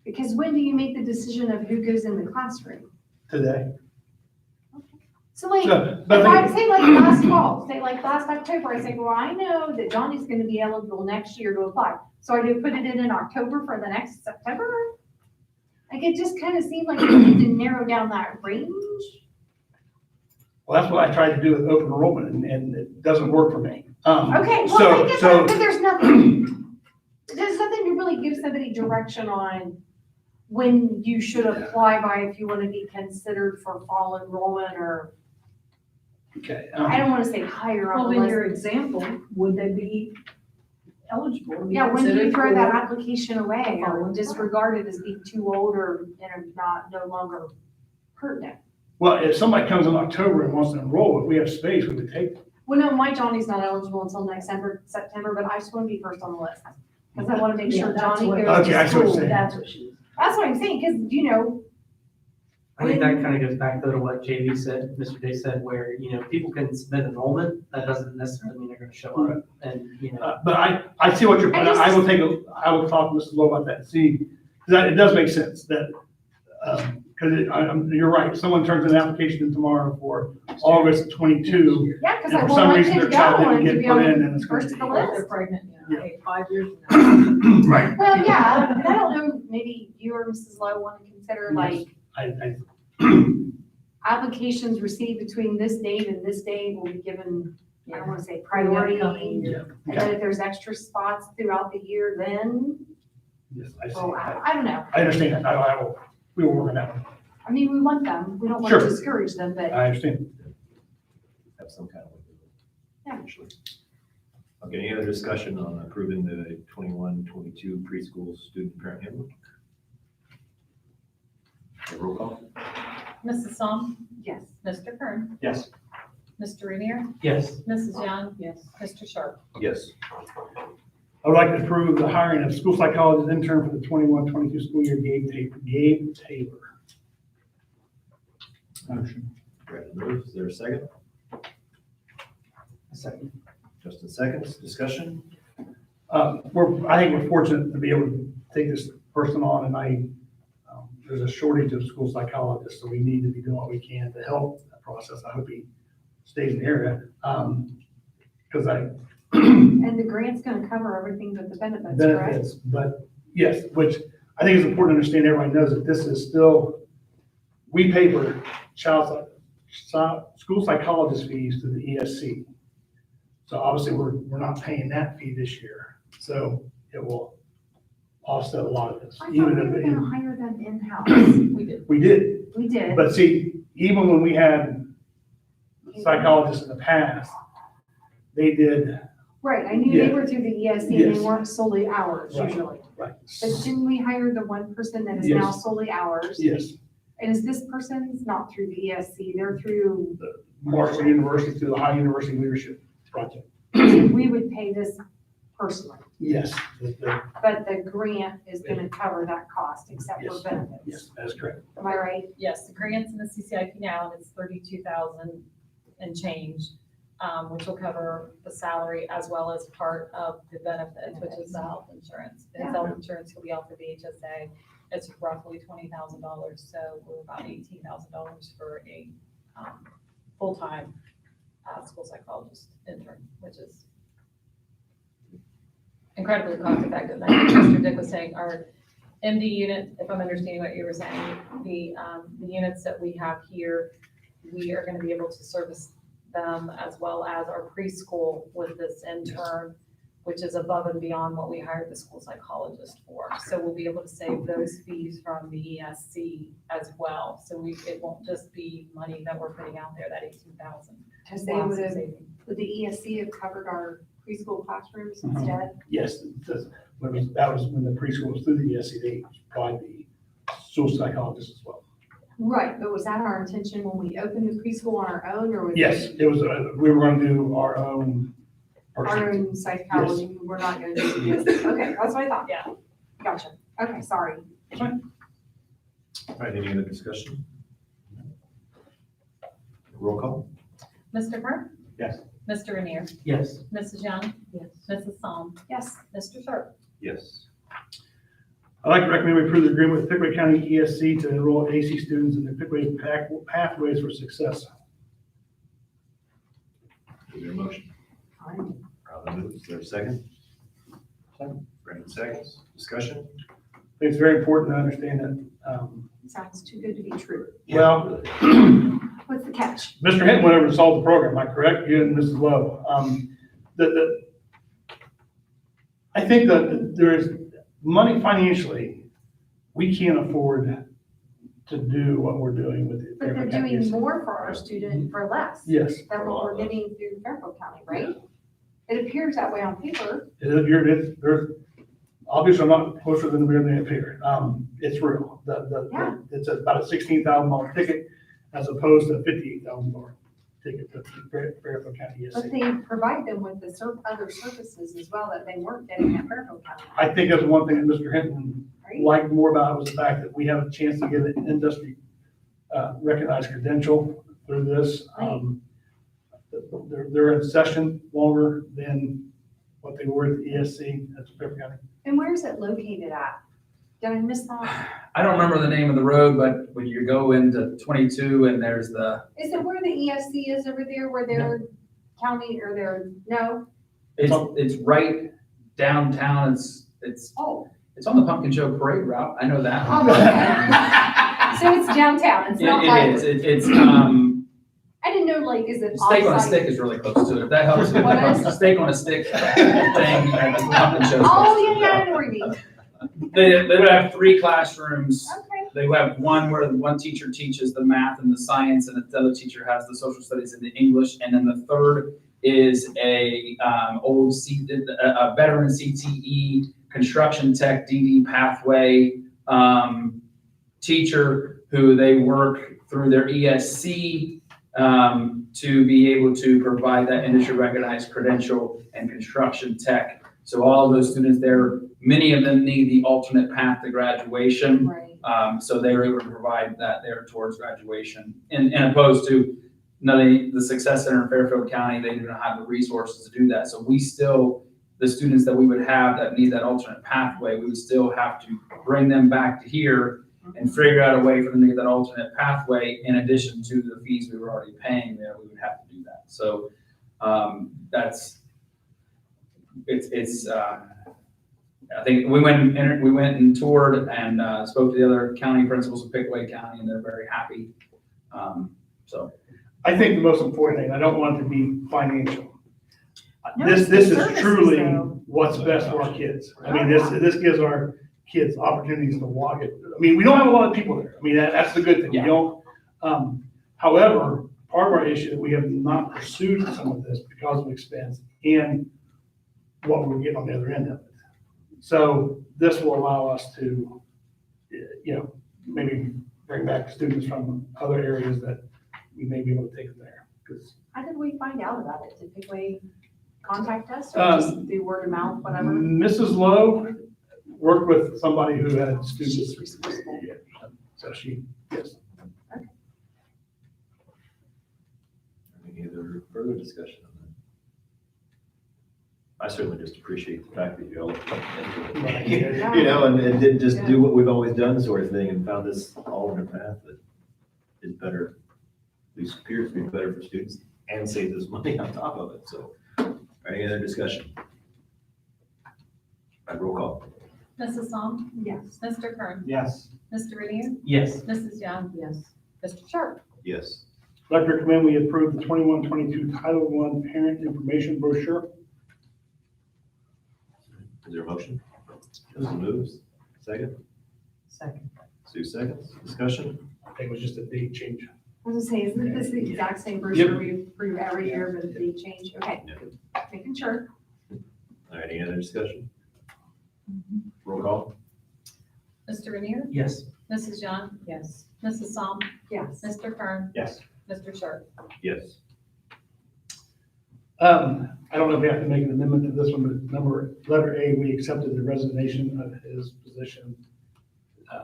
Speaker 9: Because when do you make the decision of who goes in the classroom?
Speaker 6: Today.
Speaker 9: So like,
Speaker 6: So,
Speaker 9: if
Speaker 6: but
Speaker 9: I say like last fall, say like last October, I say, well, I know that Johnny's gonna be eligible next year to apply. So I do put it in October for the next September? Like, it just kind of seemed like we need to narrow down that range.
Speaker 6: well, that's what I tried to do with open enrollment and it doesn't work for me.
Speaker 9: Okay, well,
Speaker 6: So-
Speaker 9: I get
Speaker 6: so-
Speaker 9: that, but there's nothing to really give somebody direction on when you should apply by if you want to be considered for fall enrollment or,
Speaker 6: Okay.
Speaker 9: I don't want to say higher on
Speaker 8: Well,
Speaker 9: the
Speaker 8: in
Speaker 9: list.
Speaker 8: your example, would they be eligible? to be
Speaker 9: Yeah, when do you
Speaker 8: considered
Speaker 9: throw that
Speaker 8: for-
Speaker 9: application away or disregard it as being too old or, no longer pertinent?
Speaker 6: Well, if somebody comes in October and wants to enroll, if we have space, we would take it.
Speaker 9: Well, no, my Johnny's not eligible until next September, but I just want to be first on the list. Because I want to make
Speaker 8: Yeah,
Speaker 9: sure
Speaker 8: that's
Speaker 9: Johnny
Speaker 8: what-
Speaker 9: goes
Speaker 6: Okay, I
Speaker 9: to
Speaker 6: see what you're
Speaker 9: school.
Speaker 6: saying.
Speaker 8: That's what she was.
Speaker 9: That's what I'm saying, because,
Speaker 7: I think that kind of goes back though to what JV said, Mr. Day said, where, people can submit enrollment, that doesn't necessarily mean they're gonna show up. And,
Speaker 6: But I see what you're,
Speaker 9: I just-
Speaker 6: I will talk to Mrs. Lowe about that, see, because it does make sense that, because you're right, if someone turns an application in tomorrow for August 22,
Speaker 9: yeah, because
Speaker 6: and
Speaker 9: I
Speaker 6: for
Speaker 9: want
Speaker 6: some
Speaker 9: my
Speaker 6: reason
Speaker 9: kid
Speaker 6: their child
Speaker 9: going
Speaker 6: didn't
Speaker 9: to
Speaker 6: get
Speaker 9: be
Speaker 6: put in,
Speaker 9: on
Speaker 6: and it's going
Speaker 9: first
Speaker 6: to
Speaker 9: of the
Speaker 6: be.
Speaker 8: If they're
Speaker 9: list.
Speaker 8: pregnant,
Speaker 6: Yeah.
Speaker 8: okay, 5 years from now.
Speaker 6: Right.
Speaker 9: Well, yeah, and I don't know, maybe you or Mrs. Lowe want to consider like
Speaker 6: I,
Speaker 9: applications received between this date and this date will be given, I don't want to say
Speaker 8: Priority.
Speaker 9: priority.
Speaker 6: yeah.
Speaker 9: And then if there's extra spots throughout the year, then,
Speaker 6: Yes, I see.
Speaker 9: well, I don't know.
Speaker 6: I understand, I will, we will work on that one,
Speaker 9: I mean, we want them, we don't want
Speaker 6: Sure.
Speaker 9: to discourage them, but
Speaker 6: I understand.
Speaker 3: Have some kind of.
Speaker 9: Yeah.
Speaker 3: Actually. Okay, any other discussion on approving the 21-22 preschool student parent handbook? Okay, roll call.
Speaker 2: Mrs. Psalm,
Speaker 9: yes.
Speaker 2: Mr. Kern,
Speaker 11: Yes.
Speaker 2: Mr. Renier,
Speaker 7: yes.
Speaker 2: Mrs. Young,
Speaker 8: Yes.
Speaker 2: Mr. Sharp.
Speaker 3: Yes.
Speaker 6: I would like to approve the hiring of school psychologist intern for the 21-22 school year, Gabe Taylor.
Speaker 11: Motion.
Speaker 3: Brandon moves. Is there a second?
Speaker 11: A second.
Speaker 3: Justin seconds. Discussion?
Speaker 6: I think we're fortunate to be able to take this person on, and there's a shortage of school psychologists, so we need to be doing what we can to help that process. I hope he stays in the area, because
Speaker 9: And the grant's gonna cover everything but the benefits, correct?
Speaker 6: benefits, but yes, which I think is important to understand. Everybody knows that this is still, we pay for school psychologist fees to the ESC. So obviously, we're not paying that fee this year, so it will offset a lot of this.
Speaker 9: I thought we were gonna
Speaker 6: Even
Speaker 9: hire them in-house.
Speaker 2: We did.
Speaker 6: we did,
Speaker 9: We did.
Speaker 6: but see, even when we had psychologists in the past, they did,
Speaker 9: Right, I knew they
Speaker 6: Yeah.
Speaker 9: were through the ESC and they
Speaker 6: Yes.
Speaker 9: weren't solely ours
Speaker 6: Right.
Speaker 9: usually.
Speaker 6: right,
Speaker 9: But didn't we hire the one person that is now
Speaker 6: Yes.
Speaker 9: solely ours?
Speaker 6: yes,
Speaker 9: And is this person's not through the ESC, they're through,
Speaker 6: Marshall University through the High University Leadership Project.
Speaker 9: we would pay this personally,
Speaker 6: Yes,
Speaker 9: but the grant is gonna cover that cost except for
Speaker 6: Yes.
Speaker 9: benefits.
Speaker 6: yes, that's correct.
Speaker 9: Am I right?
Speaker 2: Yes, the grants in the CCIP now, and it's 32,000 and change, which will cover the salary as well as part of the benefits, which is the health insurance. His health insurance will be out for the HSA. It's roughly $20,000, so we're about $18,000 for a full-time school psychologist intern, which is incredibly cost effective. I think Mr. Dick was saying our MD unit, if I'm understanding what you were saying, the units that we have here, we are gonna be able to service them as well as our preschool with this intern, which is above and beyond what we hired the school psychologist for. So we'll be able to save those fees from the ESC as well. So it won't just be money that we're putting out there, that 18,000.
Speaker 9: Because they would have, would the ESC have covered our preschool classrooms
Speaker 6: Mhm.
Speaker 9: instead?
Speaker 6: Yes, that was when the preschool was through the ESC, they supplied the school psychologist as well.
Speaker 9: Right, but was that our intention when we opened the preschool on our own, or was
Speaker 6: Yes,
Speaker 9: it
Speaker 6: it was, we were gonna do our own
Speaker 9: our
Speaker 6: person.
Speaker 9: own psychology? We're not gonna do the ESC. Okay, that's what I thought.
Speaker 2: Yeah.
Speaker 9: Gotcha. Okay, sorry.
Speaker 3: All right, any other discussion? Roll call?
Speaker 2: Mr. Burke?
Speaker 3: Yes.
Speaker 2: Mr. Rainier?
Speaker 7: Yes.
Speaker 2: Mrs. Young?
Speaker 8: Yes.
Speaker 2: Mrs. Psalm?
Speaker 9: Yes.
Speaker 2: Mr. Sharp?
Speaker 3: Yes.
Speaker 6: I'd like to recommend we approve the agreement with Pickaway County ESC to enroll AC students in the Pickaway Pathways for Success.
Speaker 3: Is there a motion? Probably moves. Is there a second? Second. Brandon seconds. Discussion?
Speaker 6: I think it's very important to understand that,
Speaker 9: Sounds too good to be true.
Speaker 6: well,
Speaker 9: What's the catch?
Speaker 6: Mr. Hinton went over to solve the program, am I correct? You and Mrs. Lowe. I think that there is money financially, we can't afford to do what we're doing with it.
Speaker 9: But they're doing more for our student for less
Speaker 6: Yes.
Speaker 9: than what we're getting through Fairfield County, right? It appears that way on paper.
Speaker 6: There's, obviously, I'm not closer than we're going to appear. It's real.
Speaker 9: Yeah.
Speaker 6: It's about a $16,000 ticket as opposed to a $58,000 ticket to Fairfield County
Speaker 9: But
Speaker 6: ESC.
Speaker 9: they provide them with the other services as well that they weren't getting at Fairfield County,
Speaker 6: I think that's one thing that Mr. Hinton
Speaker 9: right?
Speaker 6: liked more about it was the fact that we have a chance to get an industry recognized credential through this. They're in session longer than what they were at the ESC at Fairfield County.
Speaker 9: And where is it located at? Did I miss that?
Speaker 10: I don't remember the name of the road, but when you go into 22 and there's the,
Speaker 9: Is it where the ESC is over there, where their county or their, no?
Speaker 10: it's right downtown. It's
Speaker 9: Oh.
Speaker 10: on the Pumpkin Show parade route. I know that.
Speaker 9: Oh, okay. So it's downtown, it's not like,
Speaker 10: It is. It's
Speaker 9: I didn't know, like, is it
Speaker 10: steak on a
Speaker 9: off-site?
Speaker 10: stick is really close to it. If that helps.
Speaker 9: What is?
Speaker 10: Steak on a stick thing at the Pumpkin Show.
Speaker 9: Oh, yeah, I know where you mean.
Speaker 10: They would have 3 classrooms.
Speaker 9: Okay.
Speaker 10: They have one where the one teacher teaches the math and the science, and the other teacher has the social studies and the English, and then the third is a veteran CTE construction tech DD pathway teacher who they work through their ESC to be able to provide that industry recognized credential and construction tech. So all of those students there, many of them need the alternate path to graduation.
Speaker 9: Right.
Speaker 10: So they were able to provide that there towards graduation. And opposed to the Success Center in Fairfield County, they do not have the resources to do that. So we still, the students that we would have that need that alternate pathway, we would still have to bring them back to here and figure out a way for them to get that alternate pathway in addition to the fees we were already paying there. We would have to do that. So I think we went and toured and spoke to the other county principals of Pickaway County, and they're very happy. So
Speaker 6: I think the most important thing, I don't want it to be financial.
Speaker 9: No,
Speaker 6: This
Speaker 9: it's the
Speaker 6: is
Speaker 9: services,
Speaker 6: truly
Speaker 9: though.
Speaker 6: what's best for our kids. I mean, this gives our kids opportunities to walk it. I mean, we don't have a lot of people there. I mean, that's the good thing. We
Speaker 10: Yeah.
Speaker 6: don't, however, part of our issue that we have not pursued some of this because of expense and what we're getting on the other end of it. So this will allow us to, maybe bring back students from other areas that we may be able to take them there. Because
Speaker 9: How did we find out about it? Did Pigway contact us or
Speaker 6: Um,
Speaker 9: just do word of mouth, whatever?
Speaker 6: Mrs. Lowe worked with somebody who had students.
Speaker 9: She's responsible.
Speaker 6: Yeah, so she, yes.
Speaker 3: Any other further discussion on that? I certainly just appreciate the fact that you all come
Speaker 6: Right.
Speaker 3: into it, and didn't just do what we've always done sort of thing and found this alternate path that is better, at least appears to be better for students and saves us money on top of it, so. Any other discussion? Roll call.
Speaker 2: Mrs. Psalm?
Speaker 9: Yes.
Speaker 2: Mr. Kern?
Speaker 11: Yes.
Speaker 2: Mr. Renier?
Speaker 7: Yes.
Speaker 2: Mrs. Young?
Speaker 8: Yes.
Speaker 2: Mr. Sharp?
Speaker 3: Yes.
Speaker 6: I'd like to recommend we approve the 21-22 Title I Parent Information Brochure.
Speaker 3: Is there a motion? Justin moves. Second.
Speaker 8: Second.
Speaker 3: Sue seconds. Discussion?
Speaker 6: I think it was just a date change.
Speaker 9: I was gonna say, isn't this the exact same brochure we approve every year with the change? Okay,
Speaker 3: Yeah.
Speaker 9: making sure.
Speaker 3: All right, any other discussion? Roll call.
Speaker 2: Mr. Renier?
Speaker 7: Yes.
Speaker 2: Mrs. Young?
Speaker 8: Yes.
Speaker 2: Mrs. Psalm?
Speaker 9: Yes.
Speaker 2: Mr. Kern?
Speaker 11: Yes.
Speaker 2: Mr. Sharp?
Speaker 3: Yes.
Speaker 6: I don't know if we have to make an amendment to this one, but letter A, we accepted the resignation of his position. I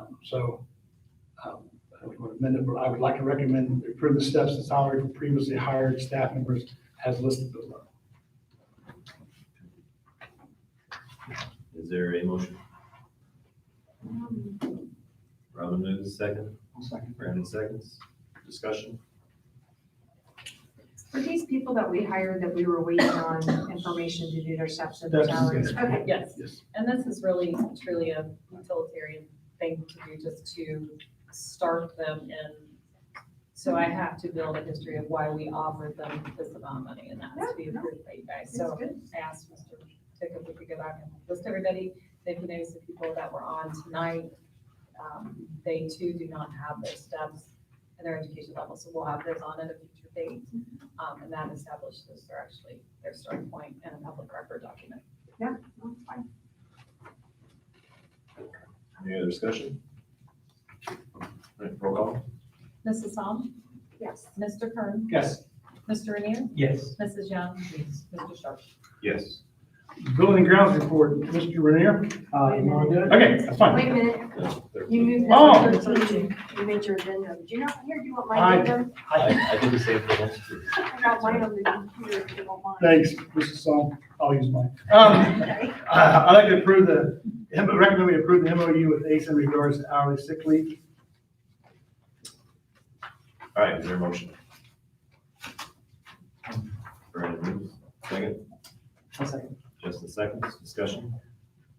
Speaker 6: don't want to amend it, but I would like to recommend we approve the steps and salary for previously hired staff members as listed below.
Speaker 3: Is there a motion? Robin moves second.
Speaker 11: I'll second.
Speaker 3: Brandon seconds. Discussion?
Speaker 9: For these people that we hired that we were waiting on information to do their steps and their
Speaker 6: That's-
Speaker 9: salaries, okay.
Speaker 2: Yes.
Speaker 6: Yes.
Speaker 2: And this is really truly a utilitarian thing to do, just to start them in. So I have to build a history of why we offered them this amount of money, and that's to be approved by you guys. So
Speaker 9: That's good.
Speaker 2: I asked Mr. Tick if we could go back and list everybody. If you notice the people that were on tonight, they too do not have their steps and their education level, so we'll have those on at a future date. And that establishes their starting point and a public record document.
Speaker 9: Yeah, that's fine.
Speaker 3: Any other discussion? All right, roll call.
Speaker 2: Mrs. Psalm?
Speaker 9: Yes.
Speaker 2: Mr. Kern?
Speaker 11: Yes.
Speaker 2: Mr. Renier?
Speaker 7: Yes.
Speaker 2: Mrs. Young? Mr. Sharp?
Speaker 3: Yes.
Speaker 6: Building and grounds report, Mr. Renier?
Speaker 11: You want to do it?
Speaker 6: Okay, that's fine.
Speaker 9: Wait a minute, you moved
Speaker 6: Oh.
Speaker 9: number 13, you made your addendum. Do you not, here, do you want my
Speaker 6: I-
Speaker 9: addendum?
Speaker 3: I did the same for once too.
Speaker 9: I got mine on the computer, if you don't mind.
Speaker 6: Thanks, Mrs. Song. I'll use mine.
Speaker 9: Okay.
Speaker 6: I'd like to recommend we approve the MOU with ACE in regards to hourly sick leave.
Speaker 3: All right, is there a motion? Brandon moves. Second.
Speaker 7: I'll second.
Speaker 3: Justin seconds. Discussion?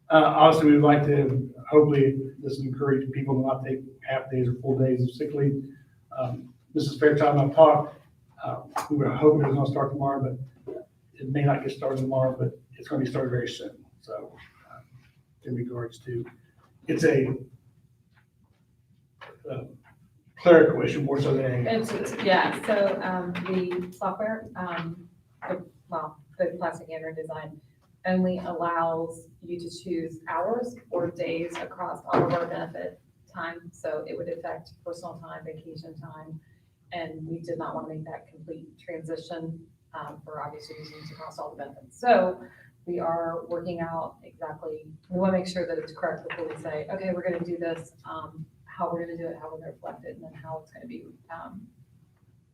Speaker 6: Obviously, we'd like to, hopefully, this encourage people to not take half days or full days of sick leave. Mrs. Fairchild and I've talked, we were hoping it was gonna start tomorrow, but it may not get started tomorrow, but it's gonna be started very soon. So, in regards to, it's a clerical issue more so than anything.
Speaker 2: So the software, the plastic android design only allows you to choose hours or days across all of our benefit time. So it would affect personal time, vacation time, and we did not want to make that complete transition for obvious reasons across all the benefits. So we are working out exactly, we want to make sure that it's correct before we say, okay, we're going to do this, how we're going to do it, how we're going to reflect it, and then how it's going to be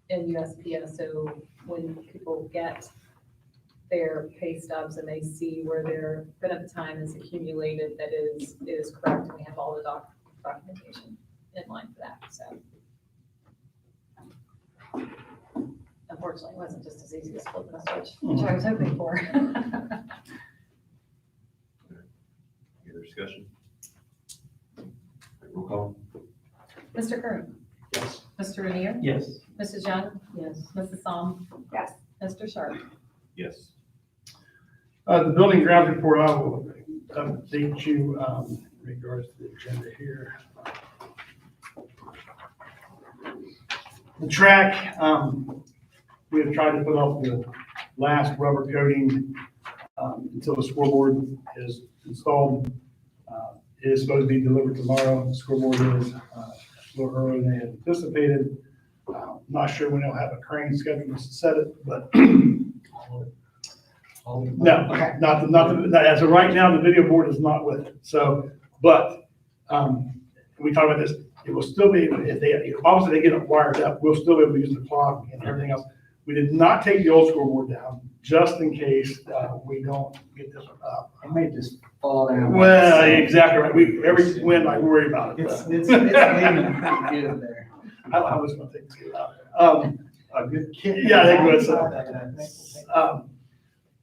Speaker 2: in USPS. So when people get their pay stubs and they see where their benefit time is accumulated, that is correct, and we have all the documentation in line for that, so. Unfortunately, it wasn't just as easy as flipping a switch, which I was hoping for.
Speaker 3: Any other discussion? Roll call.
Speaker 2: Mr. Kern?
Speaker 11: Yes.
Speaker 2: Mr. Renier?
Speaker 7: Yes.
Speaker 2: Mrs. Young?
Speaker 8: Yes.
Speaker 2: Mrs. Psalm?
Speaker 9: Yes.
Speaker 2: Mr. Sharp?
Speaker 3: Yes.
Speaker 6: The building grounds report, I will update you in regards to the agenda here. The track, we have tried to put off the last rubber coating until the scoreboard is installed. It is supposed to be delivered tomorrow. The scoreboard is a little earlier than anticipated. Not sure when they'll have a crane scheduled to set it, but no, as of right now, the video board is not with it. So, but we talked about this. It will still be, if they, obviously they get it wired up, we'll still be able to use the clock and everything else. We did not take the old scoreboard down, just in case we don't get this up.
Speaker 11: It may just fall down.
Speaker 6: Well, exactly right. Every wind, I worry about it.
Speaker 11: It's leaning pretty good there.
Speaker 6: I was gonna take it out. A good kid. Yeah, they would, so.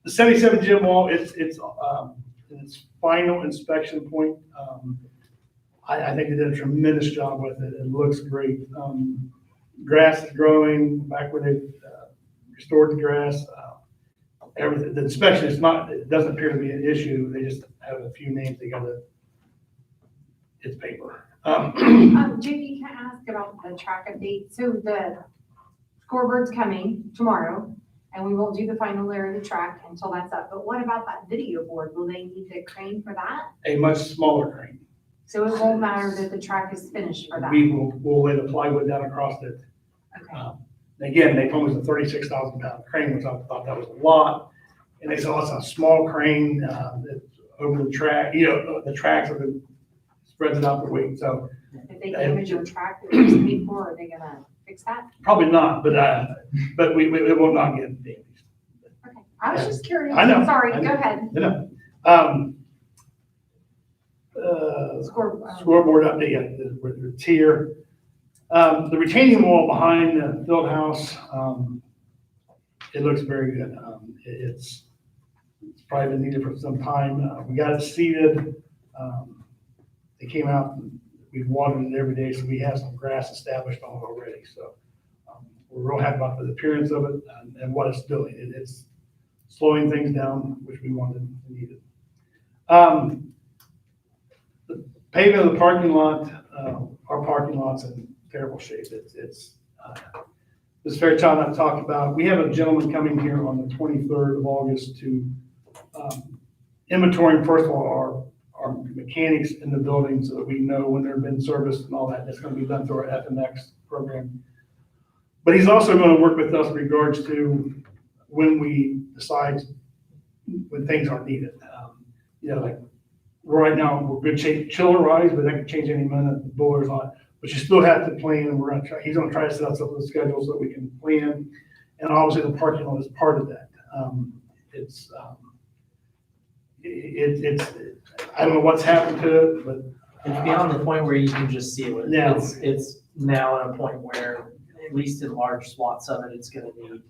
Speaker 6: The 77 gym wall, it's in its final inspection point. I think they did a tremendous job with it. It looks great. Grass is growing back where they restored the grass. Everything, the inspection is not, it doesn't appear to be an issue. They just have a few names they gotta, it's paper.
Speaker 9: JP, can I ask about the track update? So the scoreboard's coming tomorrow, and we won't do the final layer of the track until that's up. But what about that video board? Will they need a crane for that?
Speaker 6: A much smaller crane.
Speaker 9: So it won't matter that the track is finished for that?
Speaker 6: We'll lay the plywood down across it.
Speaker 9: Okay.
Speaker 6: Again, they told me it's a 36,000 pound crane, which I thought that was a lot. And they said, oh, it's a small crane, that's over the track, the tracks are the, spreads it out the weight, so
Speaker 9: If they damage your track that we just paid for, are they gonna fix that?
Speaker 6: probably not, but we will not get damaged.
Speaker 9: Okay. I was just curious.
Speaker 6: I know.
Speaker 9: Sorry,
Speaker 6: I
Speaker 9: go
Speaker 6: know.
Speaker 9: ahead.
Speaker 6: Scoreboard update, yeah, it's here. The retaining wall behind the field house, it looks very good. It's probably been needed for some time. We got it seeded. They came out and we've watered it every day, so we have some grass established on it already. So we're real happy about the appearance of it and what it's doing. It's slowing things down, which we wanted and needed. The pavement of the parking lot, our parking lot's in terrible shape. This Fairchild I've talked about, we have a gentleman coming here on the 23rd of August to inventorying, first of all, our mechanics in the building so that we know when they've been serviced and all that. That's going to be done through our FMX program. But he's also going to work with us in regards to when we decide when things aren't needed. Like right now, we're good shape chiller-wise, but that can change any minute. The boiler's on. But you still have to plan, and he's gonna try to set us up with a schedule so that we can plan. And obviously the parking lot is part of that. It's I don't know what's happened to it, but.
Speaker 7: It's beyond the point where you can just seal it.
Speaker 6: Yeah.
Speaker 7: It's now at a point where, at least in large swaths of it, it's gonna need.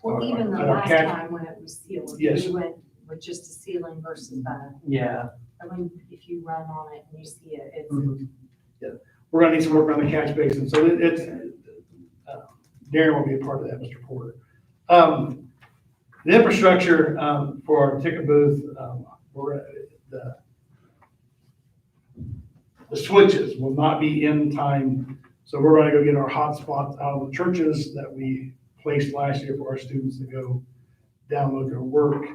Speaker 9: Well, even the
Speaker 6: Our
Speaker 9: last
Speaker 6: catch-
Speaker 9: time when it was sealed,
Speaker 6: Yes.
Speaker 9: we went with just a ceiling versus the,
Speaker 7: Yeah.
Speaker 9: I mean, if you run on it and you see it, it's.
Speaker 7: Mhm.
Speaker 6: We're gonna need some work on the catch basin, so Darren will be a part of that, Mr. Porter. The infrastructure, for our ticket booth, the switches will not be in time, so we're gonna go get our hotspots out of the churches that we placed last year for our students to go download their work.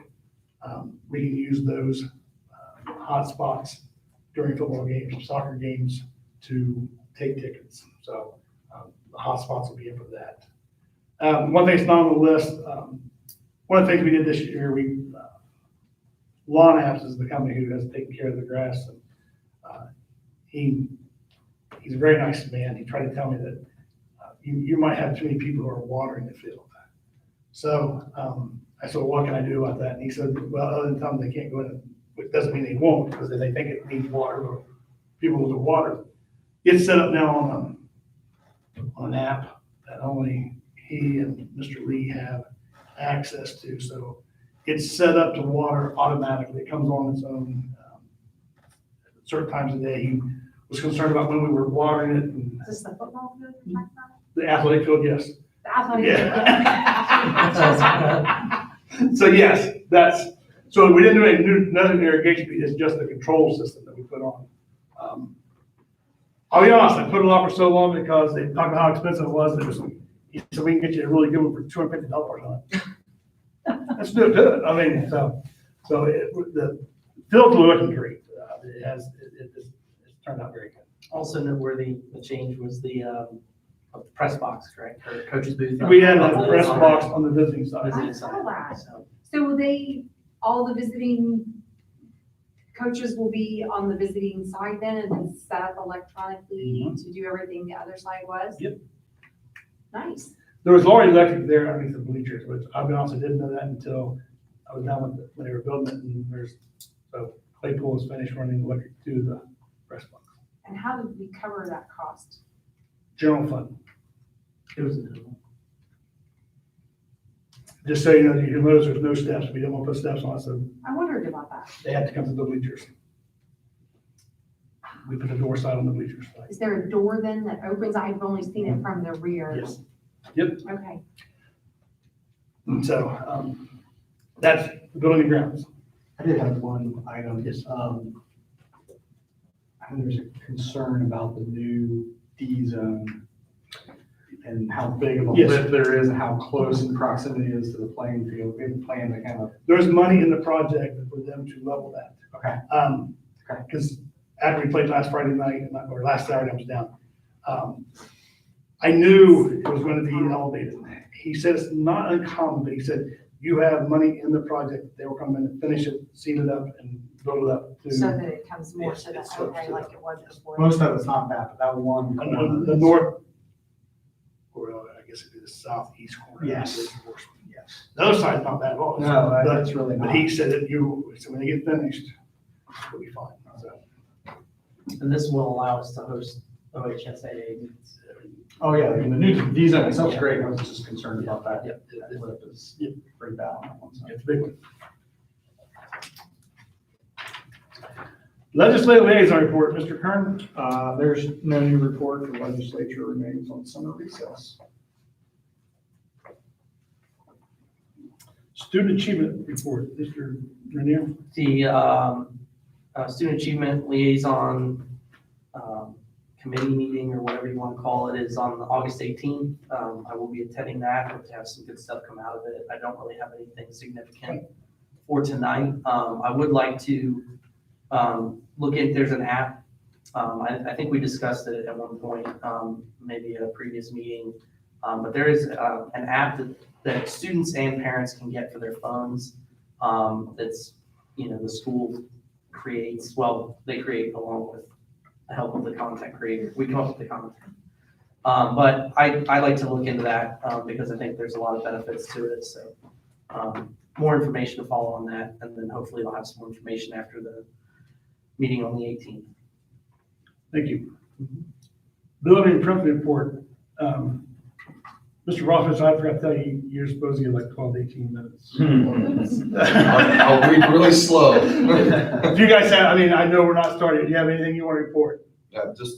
Speaker 6: We can use those hotspots during football games, soccer games, to take tickets. So the hotspots will be in for that. One thing that's not on the list, one of the things we did this year, Lawn Apps is the company who has taken care of the grass. And he's a very nice man. He tried to tell me that you might have too many people who are watering the field. So I said, well, what can I do about that? And he said, well, other than telling them they can't go in, which doesn't mean they won't, because they think it needs water, or people will water. It's set up now on an app that only he and Mr. Lee have access to. So it's set up to water automatically. It comes on its own certain times of the day. He was concerned about when we were watering it. And
Speaker 9: Is this the football field you're talking about?
Speaker 6: the athletic field, yes.
Speaker 9: The athletic
Speaker 6: Yeah. So yes, So we didn't do any new, another irrigation piece, it's just the control system that we put on. I'll be honest, I put it off for so long because they talked about how expensive it was, and it was, so we can get you a really good one for $250 on it. Let's do it. I mean, so the field looking great. It's turned out very good.
Speaker 7: Also noteworthy, the change was the press box, correct, or coach's booth.
Speaker 6: We had a press box on the visiting side.
Speaker 7: Visiting
Speaker 9: I saw
Speaker 7: side,
Speaker 9: that.
Speaker 7: so.
Speaker 9: So will they, all the visiting coaches will be on the visiting side then and then set up electronically to do everything the other side was?
Speaker 6: Yep.
Speaker 9: Nice.
Speaker 6: There was already electric there underneath the bleachers, which I'll be honest, I didn't know that until I was down with it when they were building it, and so Claypool was finished running electric to the press box.
Speaker 9: And how did we cover that cost?
Speaker 6: General fund.
Speaker 7: It was minimal.
Speaker 6: Just so you know, you'll notice there's no steps. We didn't want to put steps on it, so
Speaker 9: I wondered about that.
Speaker 6: they had to come to the bleachers. We put the door side on the bleachers.
Speaker 9: Is there a door then that opens? I've only seen it from the rear.
Speaker 6: Yes. Yep.
Speaker 9: Okay.
Speaker 6: And so, that's the building and grounds.
Speaker 11: I did have one item.
Speaker 6: Yes.
Speaker 11: I think there's a concern about the new D zone and how big of a
Speaker 6: Yes.
Speaker 11: lift there is and how close in proximity it is to the playing field. We have a plan to kind of,
Speaker 6: There's money in the project for them to level that.
Speaker 11: okay, Okay.
Speaker 6: Because after we played last Friday night, or last Saturday, I was down. I knew it was going to be elevated. He said it's not uncommon, but he said, you have money in the project, they will come in and finish it, seal it up, and build it up to.
Speaker 9: So that it comes more
Speaker 6: Yes,
Speaker 9: to that,
Speaker 6: it's up
Speaker 9: okay,
Speaker 6: to
Speaker 9: like it was before.
Speaker 11: most of it's not bad, but that one.
Speaker 6: On the north, or I guess it'd be the southeast corner.
Speaker 11: Yes.
Speaker 6: Yes. The other side's not bad at all.
Speaker 11: No,
Speaker 6: But-
Speaker 11: that's really
Speaker 6: But
Speaker 11: not.
Speaker 6: he said that so when they get finished, it'll be fine. So,
Speaker 7: And this will allow us to host OHSAA meets.
Speaker 11: Oh, yeah, I mean, the new D zone itself is great. I was just concerned about that.
Speaker 6: Yep.
Speaker 11: That lip is
Speaker 6: Yep.
Speaker 11: pretty bad on that one side.
Speaker 6: it's a big one. Legislative liaison report, Mr. Kern.
Speaker 11: There's no new report. The legislature remains on summer recess.
Speaker 6: Student achievement report, Mr. Renier.
Speaker 7: The student achievement liaison committee meeting, or whatever you want to call it, is on August 18th. I will be attending that. Hope to have some good stuff come out of it. I don't really have anything significant for tonight. I would like to look at, there's an app. I think we discussed it at one point, maybe at a previous meeting. But there is an app that students and parents can get for their phones. That's, the school creates, well, they create along with the help of the content creator. We come up with the content. But I like to look into that because I think there's a lot of benefits to it. So more information to follow on that. And then hopefully I'll have some more information after the meeting on the 18th.
Speaker 6: Thank you. Building improvement report. Mr. Rothfuss, I forgot to tell you, you're supposed to get like 12 to 18 minutes.
Speaker 4: I'll read really slow.
Speaker 6: Do you guys have, I know we're not starting. Do you have anything you want to report?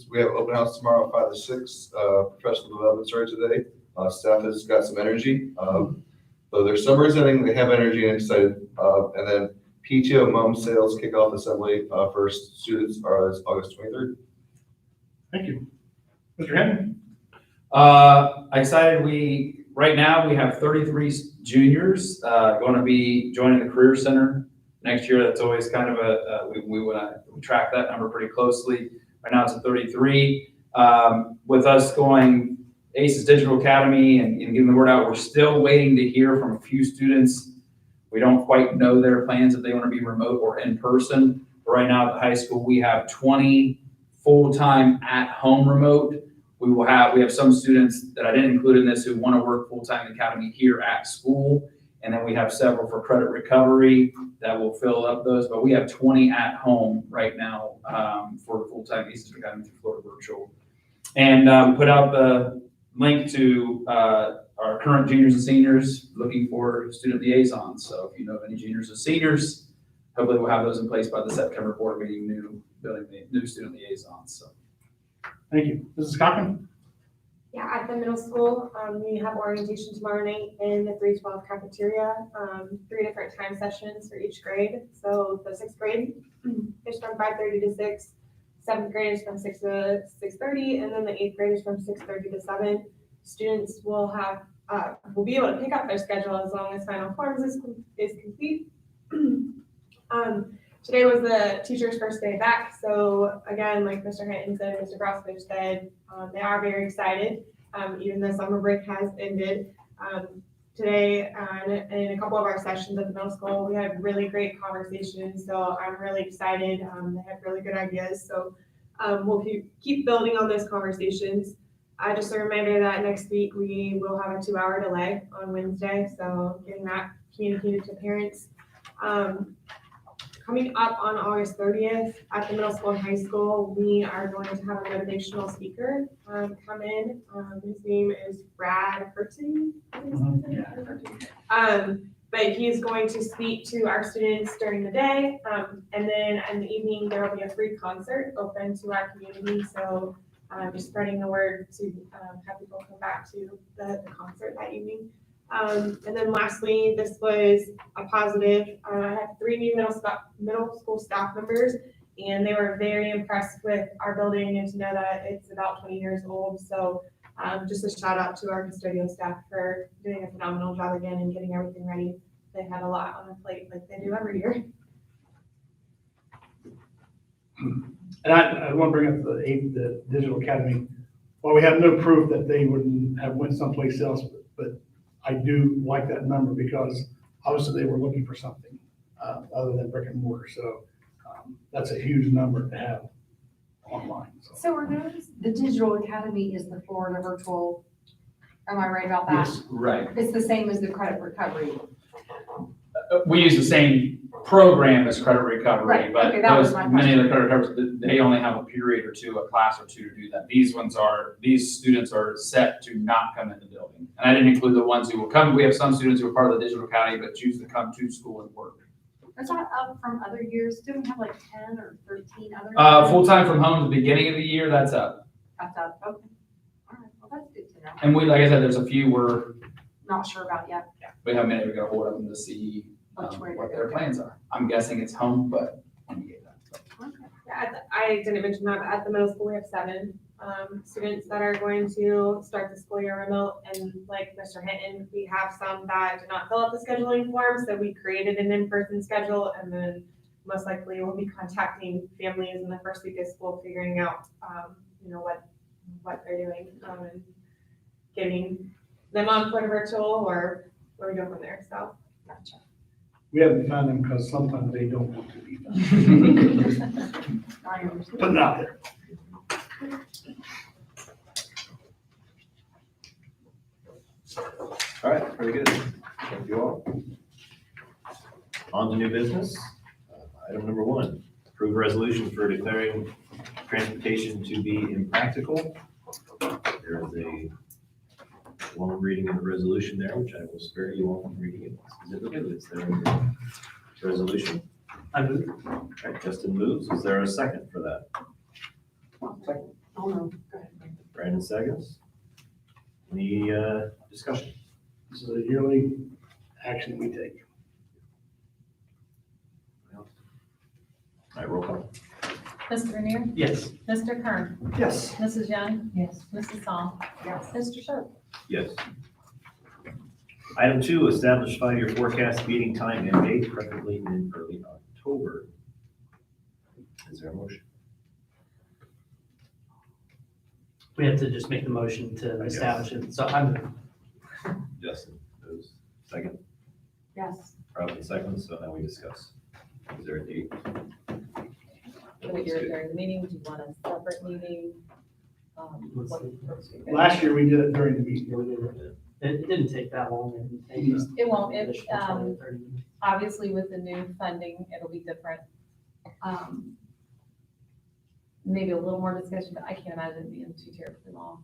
Speaker 12: We have open house tomorrow, 5 to 6. Professional development started today. Staff has got some energy. So their summer is ending. They have energy and excited. And then PTO mom sales kickoff assembly for students are August 23rd.
Speaker 6: Thank you. Mr. Henry?
Speaker 10: Excited, right now we have 33 juniors, going to be joining the Career Center next year. That's always kind of we track that number pretty closely. Right now it's at 33. With us going ACES Digital Academy and getting the word out, we're still waiting to hear from a few students. We don't quite know their plans if they want to be remote or in person. But right now at the high school, we have 20 full-time at-home remote. We have some students that I didn't include in this who want to work full-time in the academy here at school. And then we have several for credit recovery that will fill up those. But we have 20 at home right now for full-time ACES Academy through Florida Virtual. And we put out the link to our current juniors and seniors looking for student liaisons. So if you know of any juniors or seniors, hopefully we'll have those in place by the September board meeting, new student liaisons. So.
Speaker 6: Thank you. Mrs. Cochran?
Speaker 13: Yeah, at the middle school, we have orientation tomorrow night in the 312 cafeteria, 3 different time sessions for each grade. So the 6th grade is from 5:30 to 6, 7th grade is from 6 to 6:30, and then the 8th grade is from 6:30 to 7. Students will have, will be able to pick up their schedule as long as final forms is complete. Today was the teacher's first day back, so again, like Mr. Hinton said, Mr. Groskovich said, they are very excited, even though summer break has ended. Today, in a couple of our sessions at the middle school, we had really great conversations, so I'm really excited. They had really good ideas, so we'll keep building on those conversations. Just a reminder that next week we will have a 2-hour delay on Wednesday, so getting that communicated to parents. Coming up on August 30th at the middle school and high school, we are going to have a motivational speaker come in. His name is Brad Hurton. But he's going to speak to our students during the day. And then in the evening, there will be a free concert open to our community. So just spreading the word to have people come back to the concert that evening. And then lastly, this was a positive. I had 3 new middle school staff members, and they were very impressed with our building and to know that it's about 20 years old. So just a shout out to our custodial staff for doing a phenomenal job again and getting everything ready. They had a lot on their plate like they do every year.
Speaker 6: And I want to bring up the Digital Academy. While we have no proof that they wouldn't have went someplace else, but I do like that number because obviously they were looking for something other than brick and mortar. So that's a huge number to have online.
Speaker 8: So are those, the Digital Academy is the Florida virtual, am I right about that?
Speaker 6: Yes.
Speaker 10: Right.
Speaker 8: It's the same as the credit recovery.
Speaker 10: We use the same program as credit recovery,
Speaker 8: Right,
Speaker 10: but
Speaker 8: okay, that was
Speaker 10: those,
Speaker 8: my
Speaker 10: many of the
Speaker 8: question.
Speaker 10: credit recoveries, they only have a period or two, a class or two to do that. These students are set to not come in the building. And I didn't include the ones who will come. We have some students who are part of the Digital Academy, but choose to come to school and work.
Speaker 8: Is that up from other years? Didn't we have like 10 or 13 other?
Speaker 10: Full-time from home at the beginning of the year, that's up.
Speaker 8: That's up, okay. All right, well, that's good to know.
Speaker 10: And we, like I said, there's a few where
Speaker 8: Not sure about yet.
Speaker 10: we haven't been able to get a hold of them to see
Speaker 8: Which way
Speaker 10: what
Speaker 8: they're
Speaker 10: their plans are. I'm guessing it's home, but when you get that.
Speaker 13: Yeah, I didn't mention that, but at the middle school, we have 7 students that are going to start the school year remote. And like Mr. Hinton, we have some that did not fill out the scheduling form, so we created an in-person schedule, and then most likely we'll be contacting families in the first week of school, figuring out, what they're doing, and getting them on for virtual or where we go from there, so.
Speaker 8: Gotcha.
Speaker 6: We haven't found them because sometimes they don't want to be found.
Speaker 8: I understand.
Speaker 6: Put it out there.
Speaker 3: All right, very good. Thank you all. On to new business. Item number 1, approve resolution for declaring transportation to be impractical. There is a long reading of the resolution there, which I will spare you all from reading it specifically. It's there in the resolution.
Speaker 7: I move.
Speaker 3: All right, Justin moves. Is there a second for that?
Speaker 8: Oh, no, go ahead.
Speaker 3: Brandon seconds. Any discussion?
Speaker 6: This is a yearly action we take.
Speaker 3: All right, roll call.
Speaker 2: Mr. Grenier?
Speaker 7: Yes.
Speaker 2: Mr. Kern?
Speaker 6: Yes.
Speaker 2: Mrs. Young?
Speaker 8: Yes.
Speaker 2: Mrs. Psalm?
Speaker 8: Yes.
Speaker 2: Mr. Sharp?
Speaker 3: Yes. Item 2, establish 5-year forecast meeting time and date, preferably in early October. Is there a motion?
Speaker 7: We have to just make the motion to establish it. So I move.
Speaker 3: Justin, moves. Second,
Speaker 8: Yes.
Speaker 3: probably second, so now we discuss. Is there a date?
Speaker 2: Can we do it during the meeting? Do you want a separate meeting?
Speaker 6: Last year, we did it during the meeting.
Speaker 7: It didn't take that long. It didn't take
Speaker 2: It won't.
Speaker 7: additional 20 or 30 minutes.
Speaker 2: Obviously, with the new funding, it'll be different. Maybe a little more discussion, but I can't imagine it being too terribly long.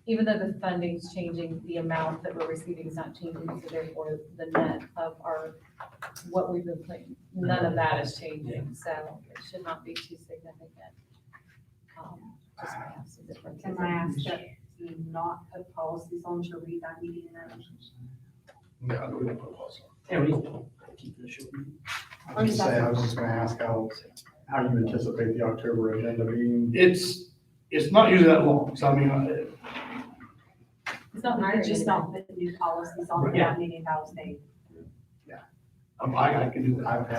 Speaker 2: Even though the funding's changing, the amount that we're receiving is not changing, so therefore the net of what we've been paying, none of that is changing, so it should not be too significant.
Speaker 8: just may have some differences.
Speaker 9: Can I ask that you not put policies on to read that meeting minutes?
Speaker 6: No, we don't put a pause on.
Speaker 7: Yeah, we can keep it short.
Speaker 11: I was just saying, I was just gonna ask how you anticipate the October agenda being.
Speaker 6: It's not usually that long, so I mean,
Speaker 2: It's not
Speaker 9: I
Speaker 2: hiring
Speaker 9: just
Speaker 2: anybody.
Speaker 9: not put new policies on
Speaker 6: Yeah.
Speaker 9: that meeting that was made.
Speaker 6: I can do that.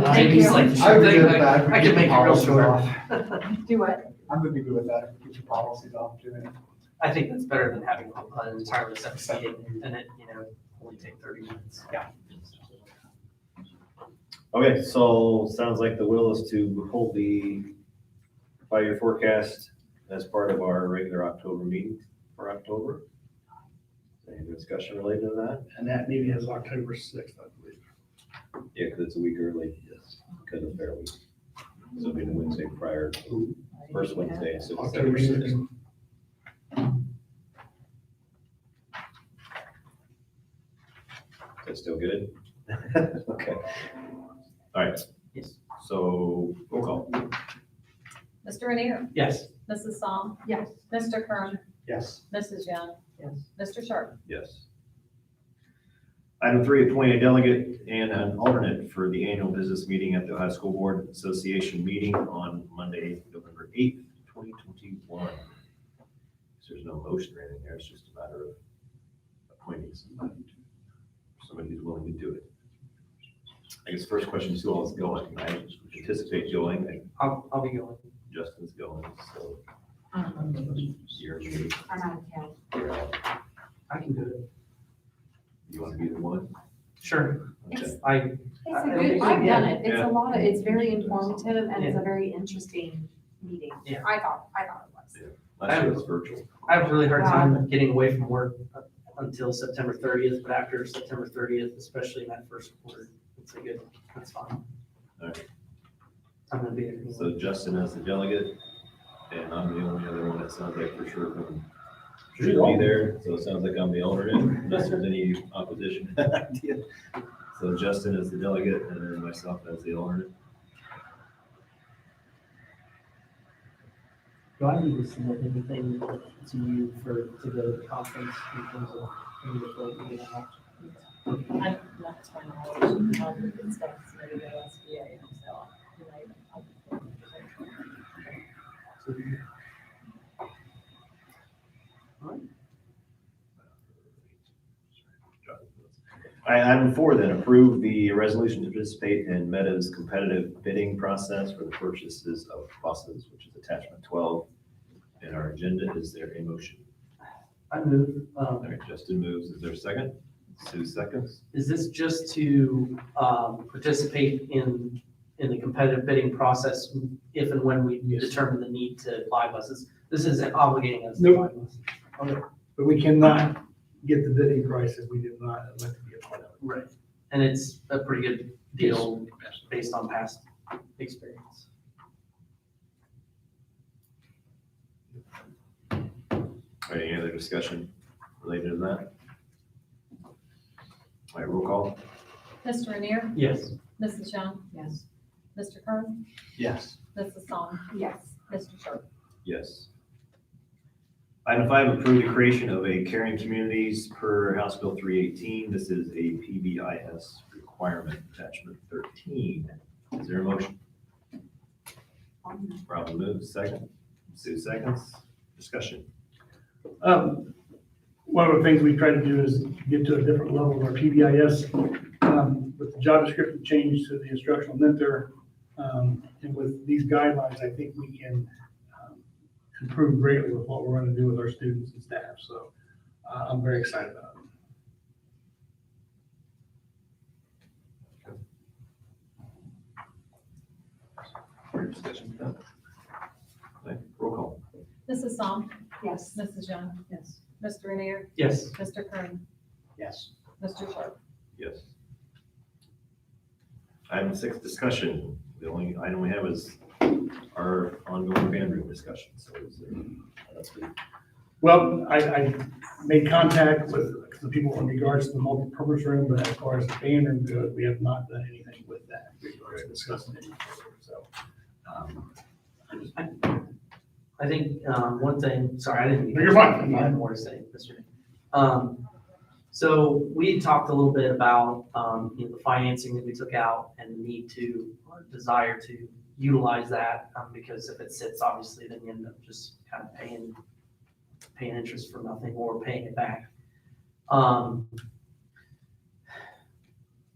Speaker 7: Thank you. Like,
Speaker 11: I would be good with
Speaker 7: I
Speaker 11: that.
Speaker 7: I can make it real
Speaker 11: Policies
Speaker 7: short.
Speaker 11: off.
Speaker 9: Do what?
Speaker 11: I'm gonna be good with that, get your policies off to it.
Speaker 7: I think that's better than having an entirely separate meeting and it, only take 30 minutes. Yeah.
Speaker 3: Okay, so sounds like the will is to hold the 5-year forecast as part of our regular October meeting for October. Any discussion related to that?
Speaker 6: And that meeting is October 6th, I believe.
Speaker 3: Yeah, because it's a week early. Yes. Because of Fair Week. So it'll be the Wednesday prior, first Wednesday, so
Speaker 6: October
Speaker 3: December
Speaker 6: 6th.
Speaker 3: 6th. That's still good? Okay. All right.
Speaker 7: Yes.
Speaker 3: So, roll call.
Speaker 2: Mr. Rainier,
Speaker 7: Yes.
Speaker 2: Mrs. Psalm,
Speaker 9: Yes.
Speaker 2: Mr. Kern,
Speaker 11: Yes.
Speaker 2: Mrs. Young,
Speaker 8: Yes.
Speaker 2: Mr. Sharp.
Speaker 3: Yes. Item 3, appoint a delegate and an alternate for the annual business meeting at the Ohio School Board Association meeting on Monday, November 8th, 2021. So there's no motion or anything there, it's just a matter of appointing somebody who's willing to do it. I guess first question is who all is going? I anticipate going,
Speaker 7: I'll be going.
Speaker 3: Justin's going, so
Speaker 8: Um,
Speaker 3: you're me.
Speaker 9: I'm out of town.
Speaker 7: I can do it.
Speaker 3: You want to be the one?
Speaker 7: Sure.
Speaker 3: Okay.
Speaker 9: It's a good, I've done it. It's a lot of, it's very informative and it's a very interesting meeting.
Speaker 7: Yeah.
Speaker 9: I thought it was.
Speaker 3: Last year was virtual.
Speaker 7: I have a really hard time getting away from work until September 30th, but after September 30th, especially in that first quarter, that's fine.
Speaker 3: All right.
Speaker 7: I'm gonna be there.
Speaker 3: So Justin as the delegate, and I'm the only other one that sounds like for sure should be there. So it sounds like I'm the alternate, unless there's any opposition to that idea. So Justin as the delegate, and then myself as the alternate.
Speaker 7: Do I need to submit anything to you to go to the conference in terms of any of the meeting I have?
Speaker 2: I'm not to my knowledge, it's stuff submitted to SBA, so,
Speaker 3: Item 4 then, approve the resolution to participate in Meta's competitive bidding process for the purchases of buses, which is attachment 12 in our agenda. Is there a motion?
Speaker 7: I move,
Speaker 3: All right, Justin moves. Is there a second? Sue seconds.
Speaker 7: is this just to participate in the competitive bidding process if and when we determine the need to buy buses? This isn't obligating us to buy buses. Okay.
Speaker 6: But we cannot get the bidding price if we do not elect to be a part of it.
Speaker 7: Right. And it's a pretty good deal based on past experience.
Speaker 3: All right, any other discussion related to that? All right, roll call.
Speaker 2: Mr. Rainier,
Speaker 7: Yes.
Speaker 2: Mrs. Young,
Speaker 8: Yes.
Speaker 2: Mr. Kern,
Speaker 11: Yes.
Speaker 2: Mrs. Psalm,
Speaker 9: Yes.
Speaker 2: Mr. Sharp.
Speaker 3: Yes. Item 5, approve the creation of a caring communities per House Bill 318. This is a PBIS requirement, attachment 13. Is there a motion? Robin moves, second. Sue seconds. Discussion.
Speaker 6: One of the things we try to do is get to a different level of our PBIS, with the job description change to the instructional mentor. And with these guidelines, I think we can improve greatly with what we're going to do with our students and staff. So I'm very excited about it.
Speaker 3: Further discussion? Okay, roll call.
Speaker 2: Mrs. Psalm,
Speaker 9: Yes.
Speaker 2: Mrs. Young,
Speaker 8: Yes.
Speaker 2: Mr. Rainier,
Speaker 7: Yes.
Speaker 2: Mr. Kern,
Speaker 11: Yes.
Speaker 2: Mr. Sharp.
Speaker 3: Yes. Item 6, discussion. The only item we have is our ongoing band room discussion. So is there, that's good.
Speaker 6: Well, I made contact with the people in regards to the multi-purpose room, but as far as the band room goes, we have not done anything with that. In regards to discussing it further. So,
Speaker 7: I think, one thing, sorry, I didn't.
Speaker 6: No, you're fine.
Speaker 7: You had more to say, Mr. So we had talked a little bit about, the financing that we took out and the need to, or desire to utilize that, because if it sits, obviously, then you end up just kind of paying interest for nothing or paying it back.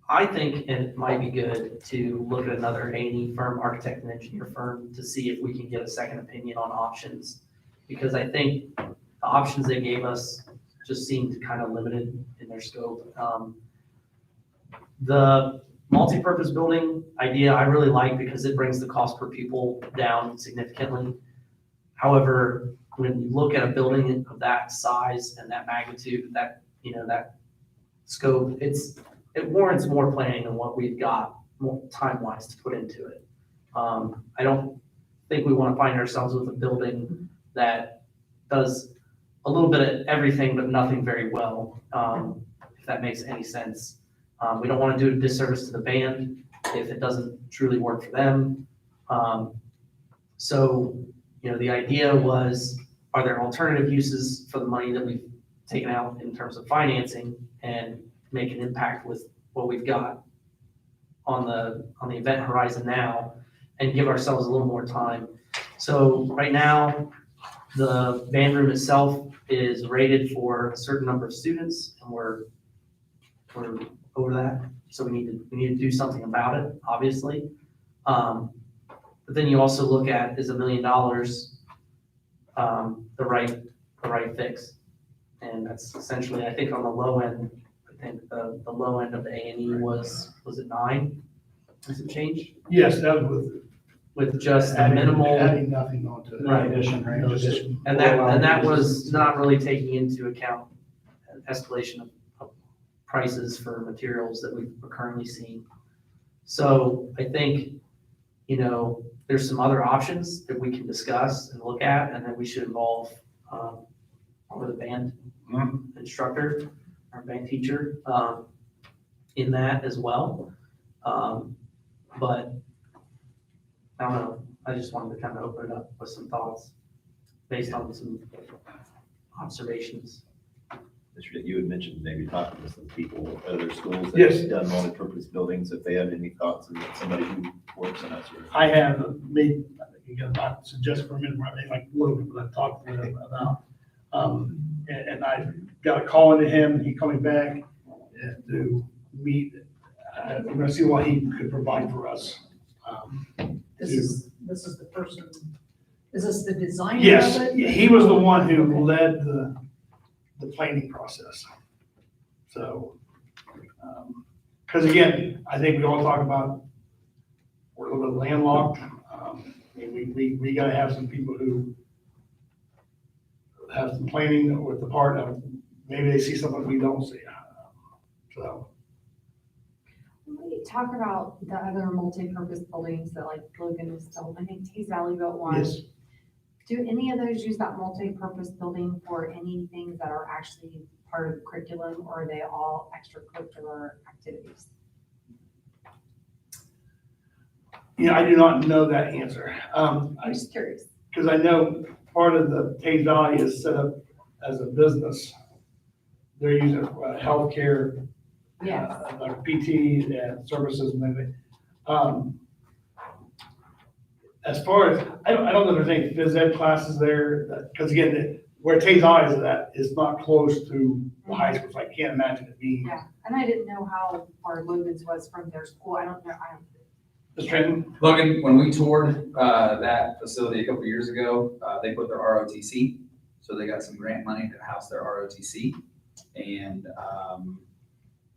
Speaker 7: I think it might be good to look at another A&E firm, architect and engineer firm, to see if we can get a second opinion on options. Because I think the options they gave us just seemed kind of limited in their scope. The multipurpose building idea I really like because it brings the cost per pupil down significantly. However, when you look at a building of that size and that magnitude, that scope, it warrants more planning than what we've got more time-wise to put into it. I don't think we want to find ourselves with a building that does a little bit of everything but nothing very well, if that makes any sense. We don't want to do a disservice to the band if it doesn't truly work for them. So, the idea was, are there alternative uses for the money that we've taken out in terms of financing and make an impact with what we've got on the event horizon now and give ourselves a little more time. So right now, the band room itself is rated for a certain number of students, and we're over that. So we need to do something about it, obviously. But then you also look at, is $1 million the right fix? And that's essentially, I think on the low end, I think the low end of the A&E was it 9? Has it changed?
Speaker 6: Yes, that was
Speaker 7: With just a
Speaker 6: adding-
Speaker 7: minimal.
Speaker 6: Adding nothing onto it.
Speaker 7: Right.
Speaker 11: Addition, right?
Speaker 6: No
Speaker 11: Just-
Speaker 6: addition.
Speaker 7: And that was not really taking into account an escalation of prices for materials that we're currently seeing. So I think, there's some other options that we can discuss and look at, and that we should involve the band instructor, our band teacher, in that as well. But I don't know, I just wanted to kind of open it up with some thoughts based on some observations.
Speaker 3: Mr. You had mentioned maybe talking to some people at other schools that
Speaker 6: Yes.
Speaker 3: have done multi-purpose buildings, if they had any thoughts, and somebody who works in that sort of.
Speaker 6: I have made, I suggest for a minute, I mean, like Logan, but I've talked to him about, and I got a call into him, he called me back to meet, we're gonna see what he could provide for us.
Speaker 8: This is the person, is this the designer of
Speaker 6: Yes,
Speaker 8: it?
Speaker 6: he was the one who led the planning process. So, because again, I think we all talk about, we're a little bit landlocked. We gotta have some people who have some planning with the part of, maybe they see something we don't see. So,
Speaker 2: When we talk about the other multi-purpose buildings that like Logan is built, I think Tees Valley built one.
Speaker 6: yes,
Speaker 2: Do any of those use that multi-purpose building for anything that are actually part of the curriculum, or are they all extracurricular activities?
Speaker 6: I do not know that answer.
Speaker 2: I'm just curious.
Speaker 6: Because I know part of the Tays Valley is set up as a business. They're using healthcare,
Speaker 2: Yes.
Speaker 6: like PT and services and everything. As far as, I don't know if there's any phys ed classes there, because again, where Tays Valley is at is not close to the high school, so I can't imagine it being.
Speaker 2: Yeah, and I didn't know how far Logan's was from their school. I don't know.
Speaker 6: Mr. Trenton?
Speaker 10: Logan, when we toured that facility a couple years ago, they put their ROTC. So they got some grant money to house their ROTC. And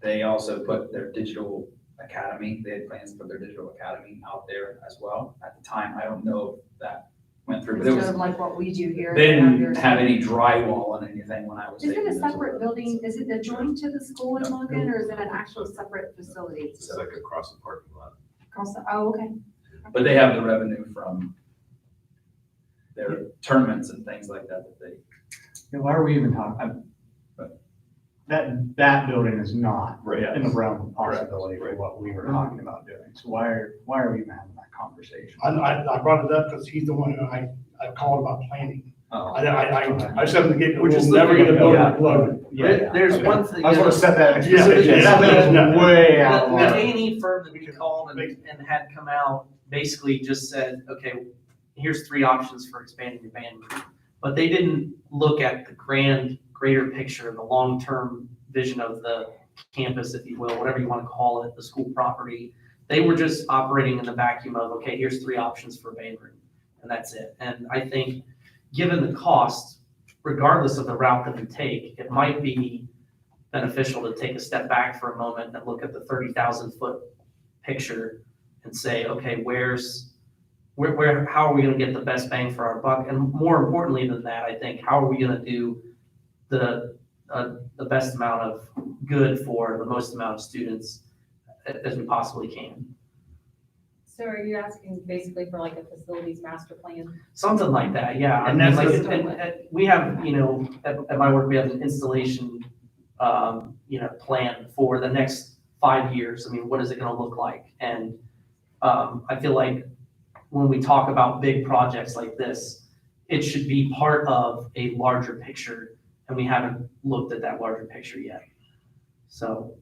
Speaker 10: they also put their digital academy. They had plans to put their digital academy out there as well. At the time, I don't know if that went through. But it
Speaker 2: Instead
Speaker 10: was,
Speaker 2: of like what we do here.
Speaker 10: they
Speaker 2: have
Speaker 10: didn't
Speaker 2: theirs.
Speaker 10: have any drywall on anything when I was
Speaker 2: Is
Speaker 10: taking
Speaker 2: it a
Speaker 10: those
Speaker 2: separate
Speaker 10: tours.
Speaker 2: building? Is it adjoined to the school in Logan, or is it an actual separate facility?
Speaker 3: It's like across the parking lot.
Speaker 2: Across the, oh, okay.
Speaker 10: But they have the revenue from their tournaments and things like that that they.
Speaker 11: Yeah, why are we even talking? that building is not
Speaker 3: Right.
Speaker 11: in the realm of possibility
Speaker 3: Correct.
Speaker 11: for what we were talking about doing. So why are we even having that conversation?
Speaker 6: I brought it up because he's the one who I called about planning.
Speaker 3: Oh.
Speaker 6: I said from the get,
Speaker 7: We're
Speaker 6: we're
Speaker 7: just
Speaker 6: just never
Speaker 7: looking
Speaker 6: gonna
Speaker 7: at-
Speaker 6: build
Speaker 7: yeah.
Speaker 6: that load.
Speaker 7: There's
Speaker 11: Okay.
Speaker 7: one thing.
Speaker 11: I just want to set that
Speaker 6: Yeah,
Speaker 11: expectation.
Speaker 6: yeah,
Speaker 11: That
Speaker 6: yeah.
Speaker 11: is way
Speaker 7: The
Speaker 11: out.
Speaker 7: the A&E firm that we called and had come out basically just said, okay, here's 3 options for expanding your band room. But they didn't look at the greater picture, the long-term vision of the campus, if you will, whatever you want to call it, the school property. They were just operating in the vacuum of, okay, here's 3 options for a band room, and that's it. And I think, given the cost, regardless of the route that we take, it might be beneficial to take a step back for a moment and look at the 30,000-foot picture and say, okay, how are we gonna get the best bang for our buck? And more importantly than that, I think, how are we gonna do the best amount of good for the most amount of students as we possibly can?
Speaker 2: So are you asking basically for like a facilities master plan?
Speaker 7: Something like that, yeah. I
Speaker 6: And
Speaker 7: mean,
Speaker 6: that's
Speaker 7: like, and we have, at my work, we have an installation, plan for the next 5 years. I mean, what is it gonna look like? And, I feel like when we talk about big projects like this, it should be part of a larger picture, and we haven't looked at that larger picture yet. So,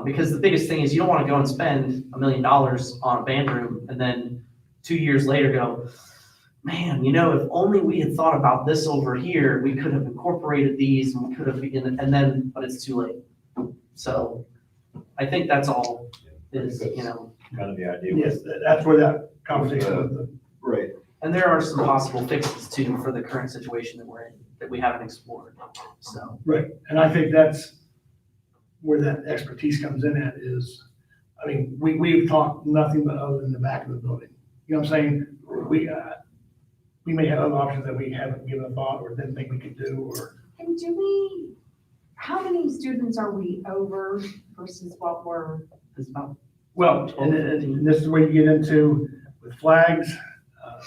Speaker 7: because the biggest thing is you don't want to go and spend $1 million on a band room and then 2 years later go, man, if only we had thought about this over here, we could have incorporated these and we could have, but it's too late. So I think that's all is,
Speaker 3: Kind of the idea.
Speaker 6: Yes, that's where that conversation with the.
Speaker 12: Right.
Speaker 7: and there are some possible fixes too for the current situation that we're in that we haven't explored. So,
Speaker 6: Right, and I think that's where that expertise comes in at is, I mean, we've talked nothing but other than the back of the building. You know what I'm saying? We may have other options that we haven't given a thought or didn't think we could do, or.
Speaker 9: And how many students are we over versus what we're?
Speaker 7: it's about
Speaker 6: Well, and this is where you get into with flags,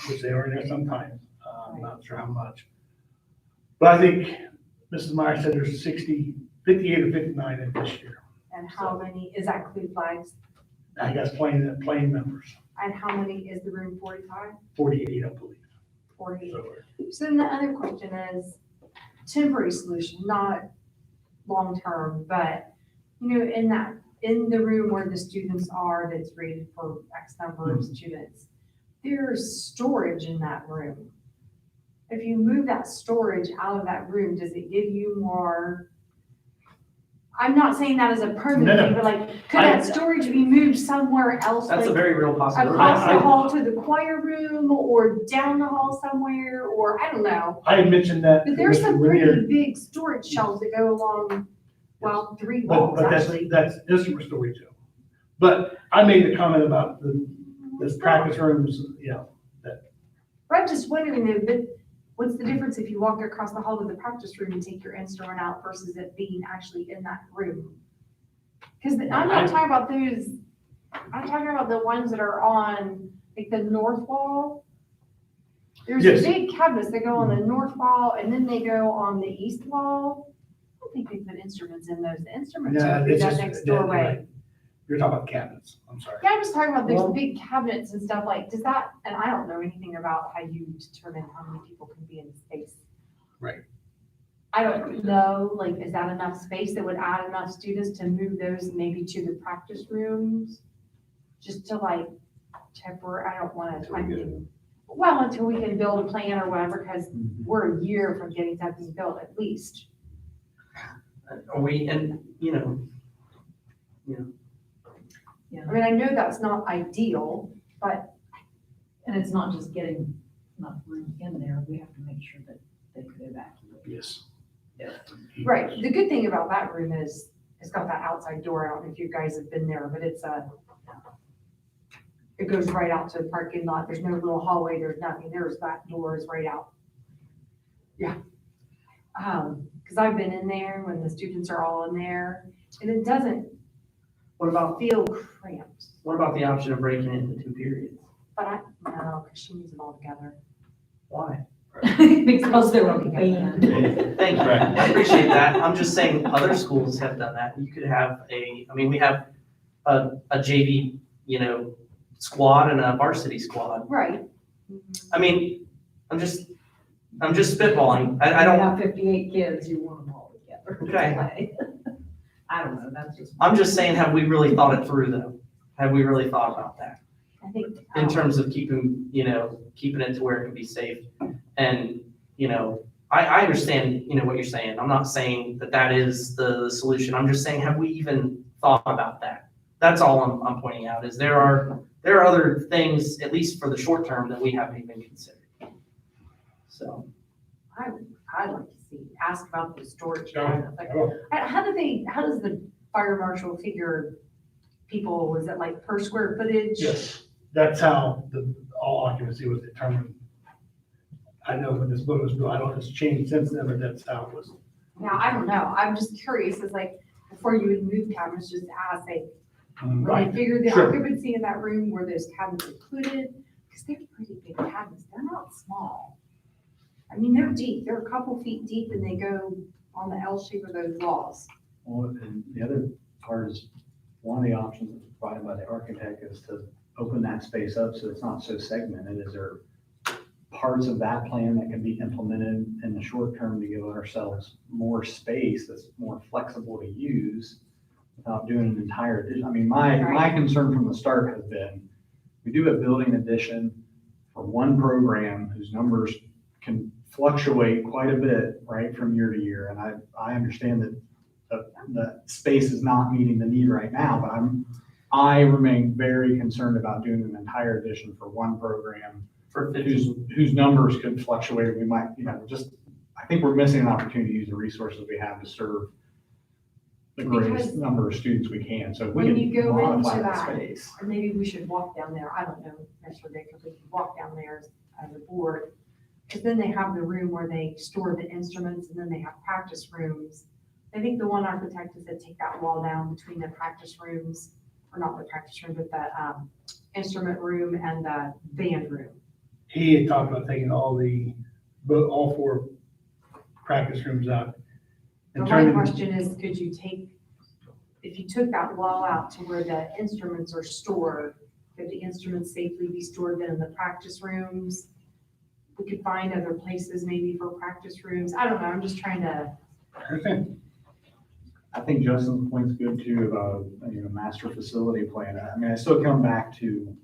Speaker 6: which they are in there sometimes, I'm not sure how much. But I think Mrs. Meyer said there's 58 or 59 in this year.
Speaker 9: And how many, is that include flags?
Speaker 6: I guess plain members,
Speaker 9: And how many is the room 45?
Speaker 6: 48, I believe.
Speaker 9: 48.
Speaker 6: So,
Speaker 9: So then the other question is temporary solution, not long-term, but, in the room where the students are that's rated for X number of students, there's storage in that room. If you move that storage out of that room, does it give you more? I'm not saying that as a permanent
Speaker 6: No, no.
Speaker 9: thing, but like, could that storage be moved somewhere else?
Speaker 7: That's a
Speaker 9: like
Speaker 7: very real possibility.
Speaker 9: across the hall to the choir room or down the hall somewhere, or I don't know.
Speaker 6: I had mentioned that.
Speaker 9: But there's
Speaker 6: to
Speaker 9: some
Speaker 6: Mr. Lanier,
Speaker 9: pretty big storage shelves that go along, well, 3
Speaker 6: But,
Speaker 9: walls
Speaker 6: but
Speaker 9: actually.
Speaker 6: that's instrument storage too. But I made the comment about this practice rooms,
Speaker 9: But I'm just wondering though, but what's the difference if you walk across the hall to the practice room and take your instrument out versus it being actually in that room? Because I'm not talking about those, I'm talking about the ones that are on like the north wall. There's
Speaker 6: Yes.
Speaker 9: big cabinets that go on the north wall and then they go on the east wall. I don't think they put instruments in those. The instruments
Speaker 6: Yeah,
Speaker 9: are through
Speaker 6: it's
Speaker 9: that
Speaker 6: just-
Speaker 9: next
Speaker 6: yeah,
Speaker 9: doorway.
Speaker 6: right. You're talking about cabinets, I'm sorry.
Speaker 9: Yeah, I'm just talking about
Speaker 7: Well-
Speaker 9: those big cabinets and stuff like, does that, and I don't know anything about how you determine how many people can be in the space.
Speaker 6: Right.
Speaker 9: I don't know, like, is that enough space that would add enough students to move those maybe to the practice rooms? Just to like I don't wanna, until we can build a plan or whatever, because we're a year from getting something built at least.
Speaker 7: Are we, and,
Speaker 9: I mean, I know that's not ideal, but
Speaker 8: And it's not just getting enough room in there, we have to make sure that they could evacuate.
Speaker 6: Yes.
Speaker 9: right, the good thing about that room is it's got that outside door. I don't know if you guys have been there, but it goes right out to the parking lot. There's no little hallway, there's nothing. There's that door is right out. Yeah. Because I've been in there when the students are all in there and it doesn't
Speaker 7: what about
Speaker 9: feel cramped.
Speaker 7: the option of breaking it into 2 periods?
Speaker 9: But no, because she needs them all together.
Speaker 7: Why?
Speaker 8: Because they're a band.
Speaker 7: Thank you, I appreciate that. I'm just saying other schools have done that. You could have we have a JV, squad and a varsity squad.
Speaker 8: Right.
Speaker 7: I mean, I'm just spitballing. I
Speaker 8: You
Speaker 7: don't,
Speaker 8: have 58 kids, you want them all together. to
Speaker 7: Okay.
Speaker 8: play. I don't know, that's just.
Speaker 7: I'm just saying, have we really thought it through though? Have we really thought about that?
Speaker 8: I think.
Speaker 7: In terms of keeping it to where it can be safe. And, I understand, what you're saying. I'm not saying that is the solution. I'm just saying, have we even thought about that? That's all I'm pointing out, is there are other things, at least for the short term, that we haven't even considered. So,
Speaker 9: I'd like to ask about the storage.
Speaker 6: Yeah.
Speaker 9: Like, how does the fire marshal figure people, is it like per square footage?
Speaker 6: Yes, that's how all occupancy was determined. I know when this book was built, I don't know if it's changed since then, but that's how it was.
Speaker 9: Now, I don't know, I'm just curious, it's like, before you would move cabinets, just ask, like, when
Speaker 6: Right.
Speaker 9: they figured the
Speaker 6: Sure.
Speaker 9: occupancy in that room, were those cabinets included? Because they're pretty big cabinets, they're not small. I mean, they're deep, they're a couple feet deep and they go on the L shape of those walls.
Speaker 11: Well, and the other part is, one of the options that's provided by the architect is to open that space up so it's not so segmented. Is there parts of that plan that can be implemented in the short term to give ourselves more space that's more flexible to use without doing an entire addition? I mean, my concern from the start has been, we do a building addition for one program whose numbers can fluctuate quite a bit, right, from year to year. And I understand that the space is not meeting the need right now, but I remain very concerned about doing an entire addition for one program
Speaker 7: for 15,
Speaker 11: whose numbers could fluctuate. We might, I think we're missing an opportunity to use the resources we have to serve the greatest
Speaker 9: Because
Speaker 11: number of students we can. So if
Speaker 9: when
Speaker 11: we
Speaker 9: you
Speaker 11: can
Speaker 9: go
Speaker 11: modify
Speaker 9: into
Speaker 11: that
Speaker 9: that,
Speaker 11: space.
Speaker 9: or maybe we should walk down there, I don't know, Mr. Baker, we could walk down there as a board. Because then they have the room where they store the instruments and then they have practice rooms. I think the one architect is to take that wall down between the practice rooms, or not the practice room, but the instrument room and the band room.
Speaker 6: He had talked about taking all four practice rooms out.
Speaker 9: But
Speaker 6: and
Speaker 9: my
Speaker 6: turning-
Speaker 9: question is, could you if you took that wall out to where the instruments are stored, could the instruments safely be stored then in the practice rooms? We could find other places maybe for practice rooms. I don't know, I'm just trying to,
Speaker 11: I think Justin's point's good too about, master facility plan. I mean, I still come back to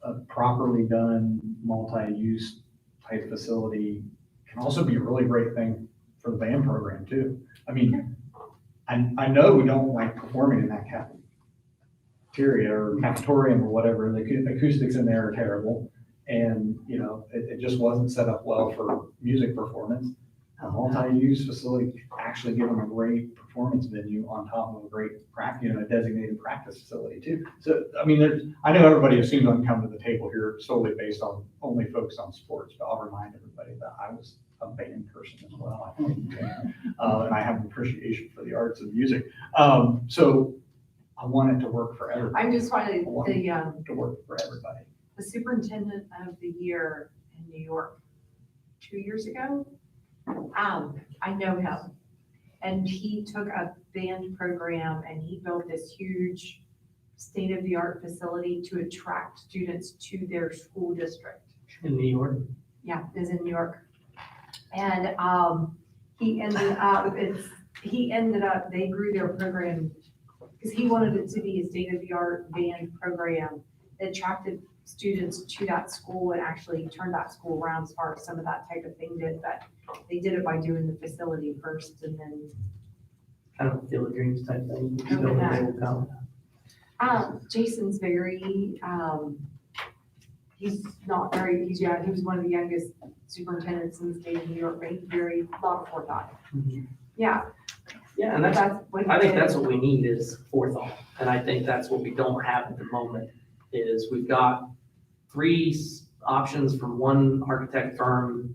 Speaker 11: a properly done multi-use type facility can also be a really great thing for the band program too. I mean, I know we don't like performing in that cafeteria or cafetorium or whatever. The acoustics in there are terrible. And, it just wasn't set up well for music performance. A multi-use facility could actually give them a great performance venue on top of a great a designated practice facility too. So, I mean, I know everybody assumes I'm coming to the table here solely based on only focused on sports, but I'll remind everybody that I was a band person as well. I think, and I have an appreciation for the arts and music. So I want it to work for everybody.
Speaker 9: I just wanted
Speaker 11: To work for everybody.
Speaker 9: the superintendent of the year in New York 2 years ago. I know him, and he took a band program and he built this huge state-of-the-art facility to attract students to their school district.
Speaker 7: in New York.
Speaker 9: Yeah, is in New York. And he ended up, they grew their program because he wanted it to be a state-of-the-art band program that attracted students to that school and actually turned that school around as far as some of that type of thing did. But they did it by doing the facility first and then.
Speaker 7: Kind of Field of Dreams type thing.
Speaker 9: Jason's very, he's not very, he was one of the youngest superintendents in the state of New York, but he's very, lot of forethought. Yeah.
Speaker 7: Yeah, and I
Speaker 9: what he
Speaker 7: think
Speaker 9: did.
Speaker 7: that's what we need is forethought. And I think that's what we don't have at the moment, is we've got 3 options from one architect firm,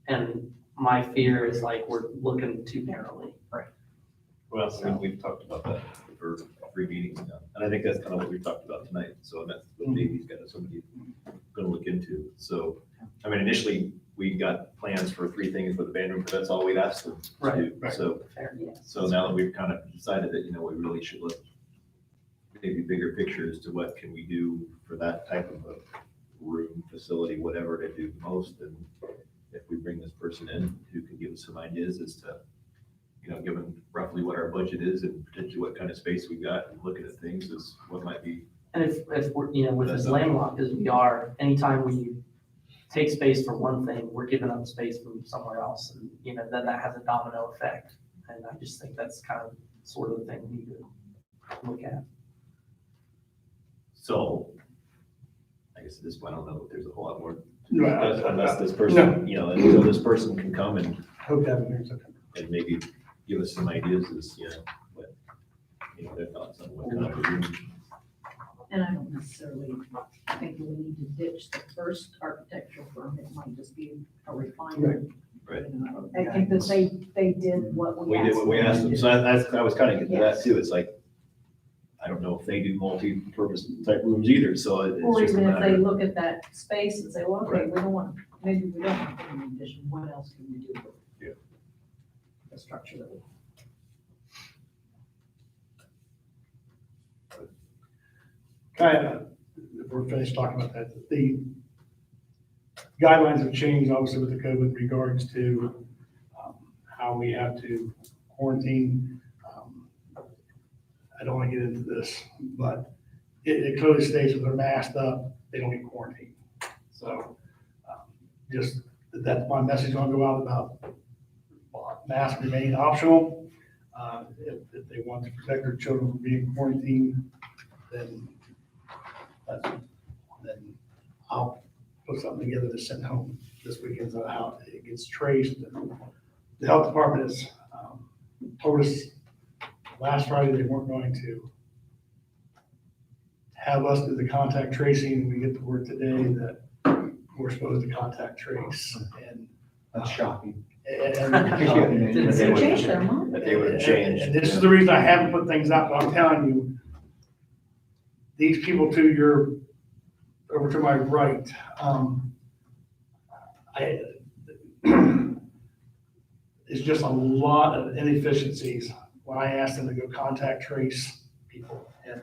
Speaker 7: and my fear is like we're looking too narrowly.
Speaker 3: Well, I think we've talked about that for 3 meetings now, and I think that's kind of what we talked about tonight. So that's what Davey's got somebody going to look into. So I mean, initially, we got plans for 3 things with the band room, but that's all we'd asked them to
Speaker 7: Right,
Speaker 3: do.
Speaker 6: right.
Speaker 3: So,
Speaker 7: Fair.
Speaker 3: so now that we've kind of decided that, we really should look maybe bigger picture as to what can we do for that type of a room, facility, whatever to do most. And if we bring this person in who can give us some ideas as to, given roughly what our budget is and potentially what kind of space we got and looking at things is what might be.
Speaker 7: And if we're, with as landlocked as we are, anytime we take space for one thing, we're giving up space from somewhere else. And, then that has a domino effect. And I just think that's kind of sort of the thing we need to look at.
Speaker 3: So, I guess at this point, I don't know if there's a whole lot more.
Speaker 6: Right.
Speaker 3: Unless this person, until this person can come and
Speaker 6: Hope to have it here in September.
Speaker 3: maybe give us some ideas as, what, their thoughts on what kind of room.
Speaker 8: And I don't necessarily think we need to ditch the first architectural firm, it might just be a refinement.
Speaker 3: Right.
Speaker 8: I think that they did what we
Speaker 3: We
Speaker 8: asked.
Speaker 3: did what we
Speaker 8: them
Speaker 3: asked
Speaker 8: to
Speaker 3: them,
Speaker 8: do.
Speaker 3: so I was kind of getting to that too, it's like, I don't know if they do multi-purpose type rooms either, so it's
Speaker 8: Or
Speaker 3: just a
Speaker 8: even if they
Speaker 3: matter.
Speaker 8: look at that space and say, well, okay,
Speaker 3: Right.
Speaker 8: we don't want, maybe we don't want an addition, what else can we do with
Speaker 3: Yeah.
Speaker 8: the structure that we
Speaker 6: Kind of, if we're finished talking about that, the guidelines have changed, obviously, with the COVID in regards to how we have to quarantine. I don't want to get into this, but it clearly states if they're masked up, they don't get quarantined. So just, that's my message going to go out about masks remain optional. If they want to protect their children from being quarantined, then I'll put something together to send home this weekend, so how it gets traced. And the health department has told us last Friday they weren't going to have us do the contact tracing, and we get the word today that we're supposed to contact trace. And
Speaker 11: That's shocking.
Speaker 8: They changed their mind.
Speaker 3: That they would have changed.
Speaker 6: And this is the reason I haven't put things out, but I'm telling you, these people over to my right, it's just a lot of inefficiencies when I asked them to go contact trace people. And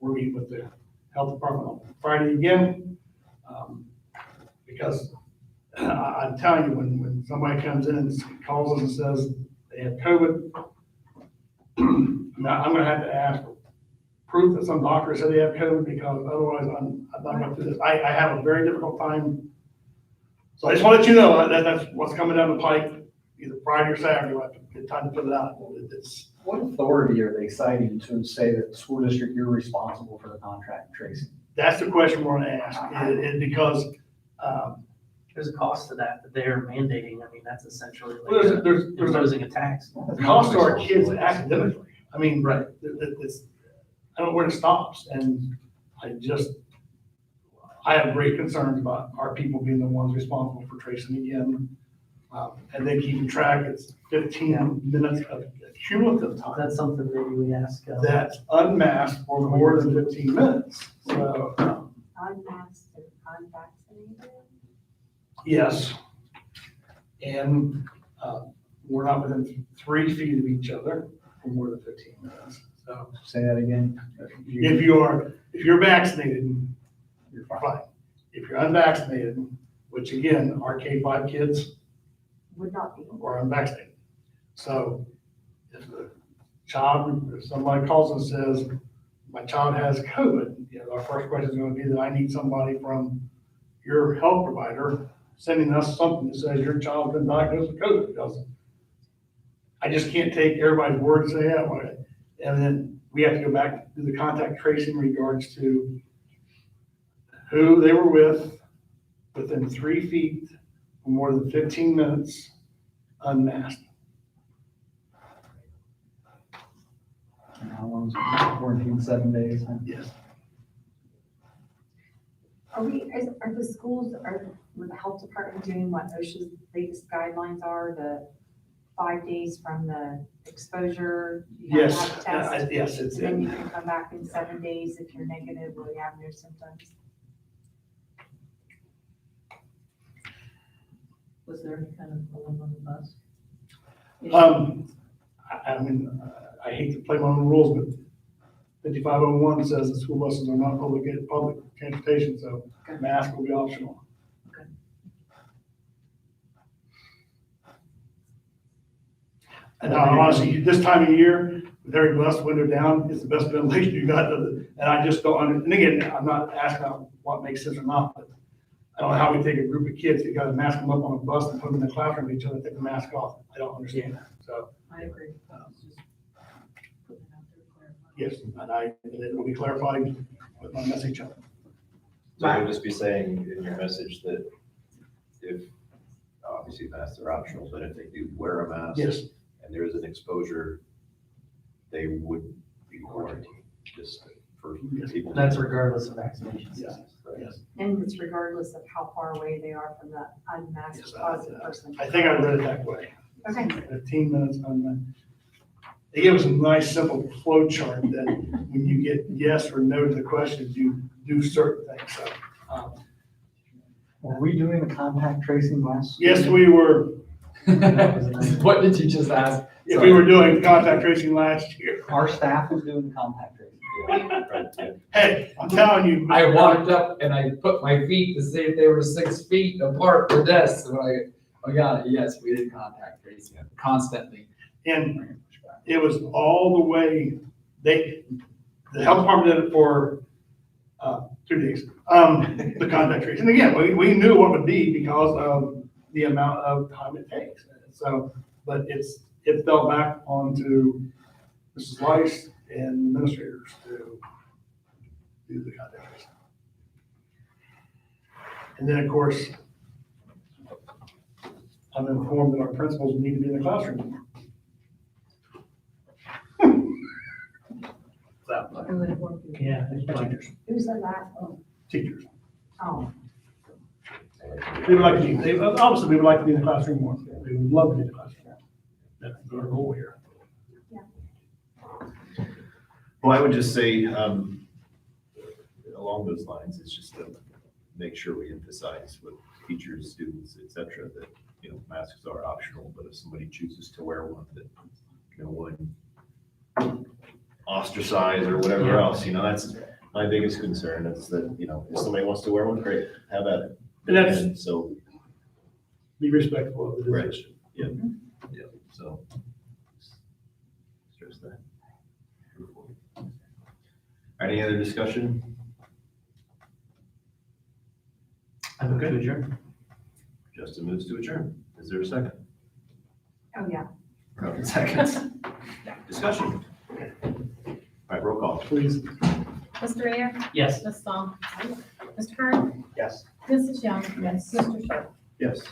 Speaker 6: we're meeting with the health department on Friday again, because I'm telling you, when somebody comes in and calls us and says they have COVID, now I'm gonna have to ask for proof that some doctor said they have COVID, because otherwise I'm not going to do this. I have a very difficult time. So I just want to let you know that's what's coming down the pike, either Friday or Saturday. We'll have to get time to put it out. It's,
Speaker 11: What authority are they citing to say that the school district, you're responsible for the contact tracing?
Speaker 6: that's the question we're going to ask, and because,
Speaker 7: There's a cost to that they're mandating. I mean, that's essentially
Speaker 6: well,
Speaker 7: like
Speaker 6: there's
Speaker 7: imposing a tax.
Speaker 6: a cost to our kids academically. I mean,
Speaker 7: Right.
Speaker 6: it's, I don't know where it stops, and I have great concerns about our people being the ones responsible for tracing again. And then keeping track, it's 15 minutes of cumulative time.
Speaker 7: That's something maybe we ask.
Speaker 6: That's unmasked for more than 15 minutes. So,
Speaker 9: Unmasked and unvaccinated.
Speaker 6: yes. And we're not within 3 feet of each other for more than 15 minutes. So
Speaker 11: Say that again.
Speaker 6: if you're vaccinated,
Speaker 11: You're
Speaker 6: fine. If you're unvaccinated, which again, our K-5 kids
Speaker 9: Would not be.
Speaker 6: are unvaccinated. So if somebody calls and says, my child has COVID, our first question is going to be that I need somebody from your health provider sending us something that says your child's been diagnosed with COVID, because I just can't take everybody's word and say, yeah, well, and then we have to go back to the contact tracing in regards to who they were with within 3 feet for more than 15 minutes unmasked.
Speaker 11: And how long is it? Quarantine, 7 days? Huh?
Speaker 6: Yes.
Speaker 9: Are the schools, with the health department doing what OSHA's latest guidelines are, the 5 days from the exposure? You have to
Speaker 6: Yes,
Speaker 9: have a test,
Speaker 6: yes, it's
Speaker 9: and then
Speaker 6: in.
Speaker 9: you can come back in 7 days if you're negative or you have no symptoms.
Speaker 8: Was there any kind of balloon on the bus?
Speaker 6: I mean, I hate to play my own rules, but 5501 says that school buses are not public transportation, so mask will be optional. And honestly, this time of year, with every blessed window down, it's the best ventilation you got. And I just don't, and again, I'm not asking about what makes sense or not, but I don't know how we take a group of kids, you gotta mask them up on a bus and put them in the classroom with each other, take the mask off. I don't understand that, so.
Speaker 8: I agree. Just putting it out there to clarify.
Speaker 6: Yes, and it will be clarified with my message on it.
Speaker 3: So I would just be saying in your message that if, obviously masks are optional, but if they do wear a mask.
Speaker 6: Yes.
Speaker 3: And there is an exposure, they would be quarantined, just for people.
Speaker 7: That's regardless of vaccination
Speaker 6: Yeah.
Speaker 7: status.
Speaker 6: Yes.
Speaker 9: And it's regardless of how far away they are from the unmasked
Speaker 6: Yes,
Speaker 9: positive person.
Speaker 6: I think I read it that way.
Speaker 9: Okay.
Speaker 6: 15 minutes on that. They give us a nice, simple flow chart that when you get yes or no to the questions, you do certain things, so.
Speaker 11: Were we doing the contact tracing last?
Speaker 6: Yes, we were,
Speaker 10: What did you just ask?
Speaker 6: if we were doing contact tracing last year.
Speaker 11: Our staff was doing the contact tracing.
Speaker 3: Right, yeah.
Speaker 6: Hey, I'm telling you.
Speaker 10: I walked up and I put my feet to see if they were 6 feet apart for desks. And I got it. Yes, we did contact tracing constantly.
Speaker 6: And it was all the way, the health department did it for 2 days, the contact tracing. And again, we knew what it would be because of the amount of time it takes. So, but it fell back onto Mrs. Weiss and administrators to do the contact tracing. And then, of course, I'm informed that our principals need to be in the classroom.
Speaker 8: Who would have worked with you?
Speaker 7: Yeah.
Speaker 6: Teachers.
Speaker 9: Who said that?
Speaker 6: Teachers.
Speaker 9: Oh,
Speaker 6: They would like to be, obviously, we would like to be in the classroom more. We would love to be in the classroom. That's our goal here.
Speaker 3: Well, I would just say, along those lines, it's just to make sure we emphasize with teachers, students, et cetera, that, masks are optional, but if somebody chooses to wear one, that, wouldn't ostracize or whatever else, that's my biggest concern is that, if somebody wants to wear one, great, have at it.
Speaker 6: And that's,
Speaker 3: And so,
Speaker 6: be respectful of the
Speaker 3: right,
Speaker 6: decision.
Speaker 3: yeah, so. Stress that. Any other discussion?
Speaker 7: I move to adjourn.
Speaker 3: Justin moves to adjourn. Is there a second?
Speaker 9: oh, yeah.
Speaker 3: Robin seconds. Discussion. All right, roll call.
Speaker 6: Please.
Speaker 2: Mr. Ayer?
Speaker 7: Yes.
Speaker 2: Ms. Song? Mr. Kern?
Speaker 3: Yes.
Speaker 2: Mrs. Young? Yes. Mr. Sharp?
Speaker 6: Yes.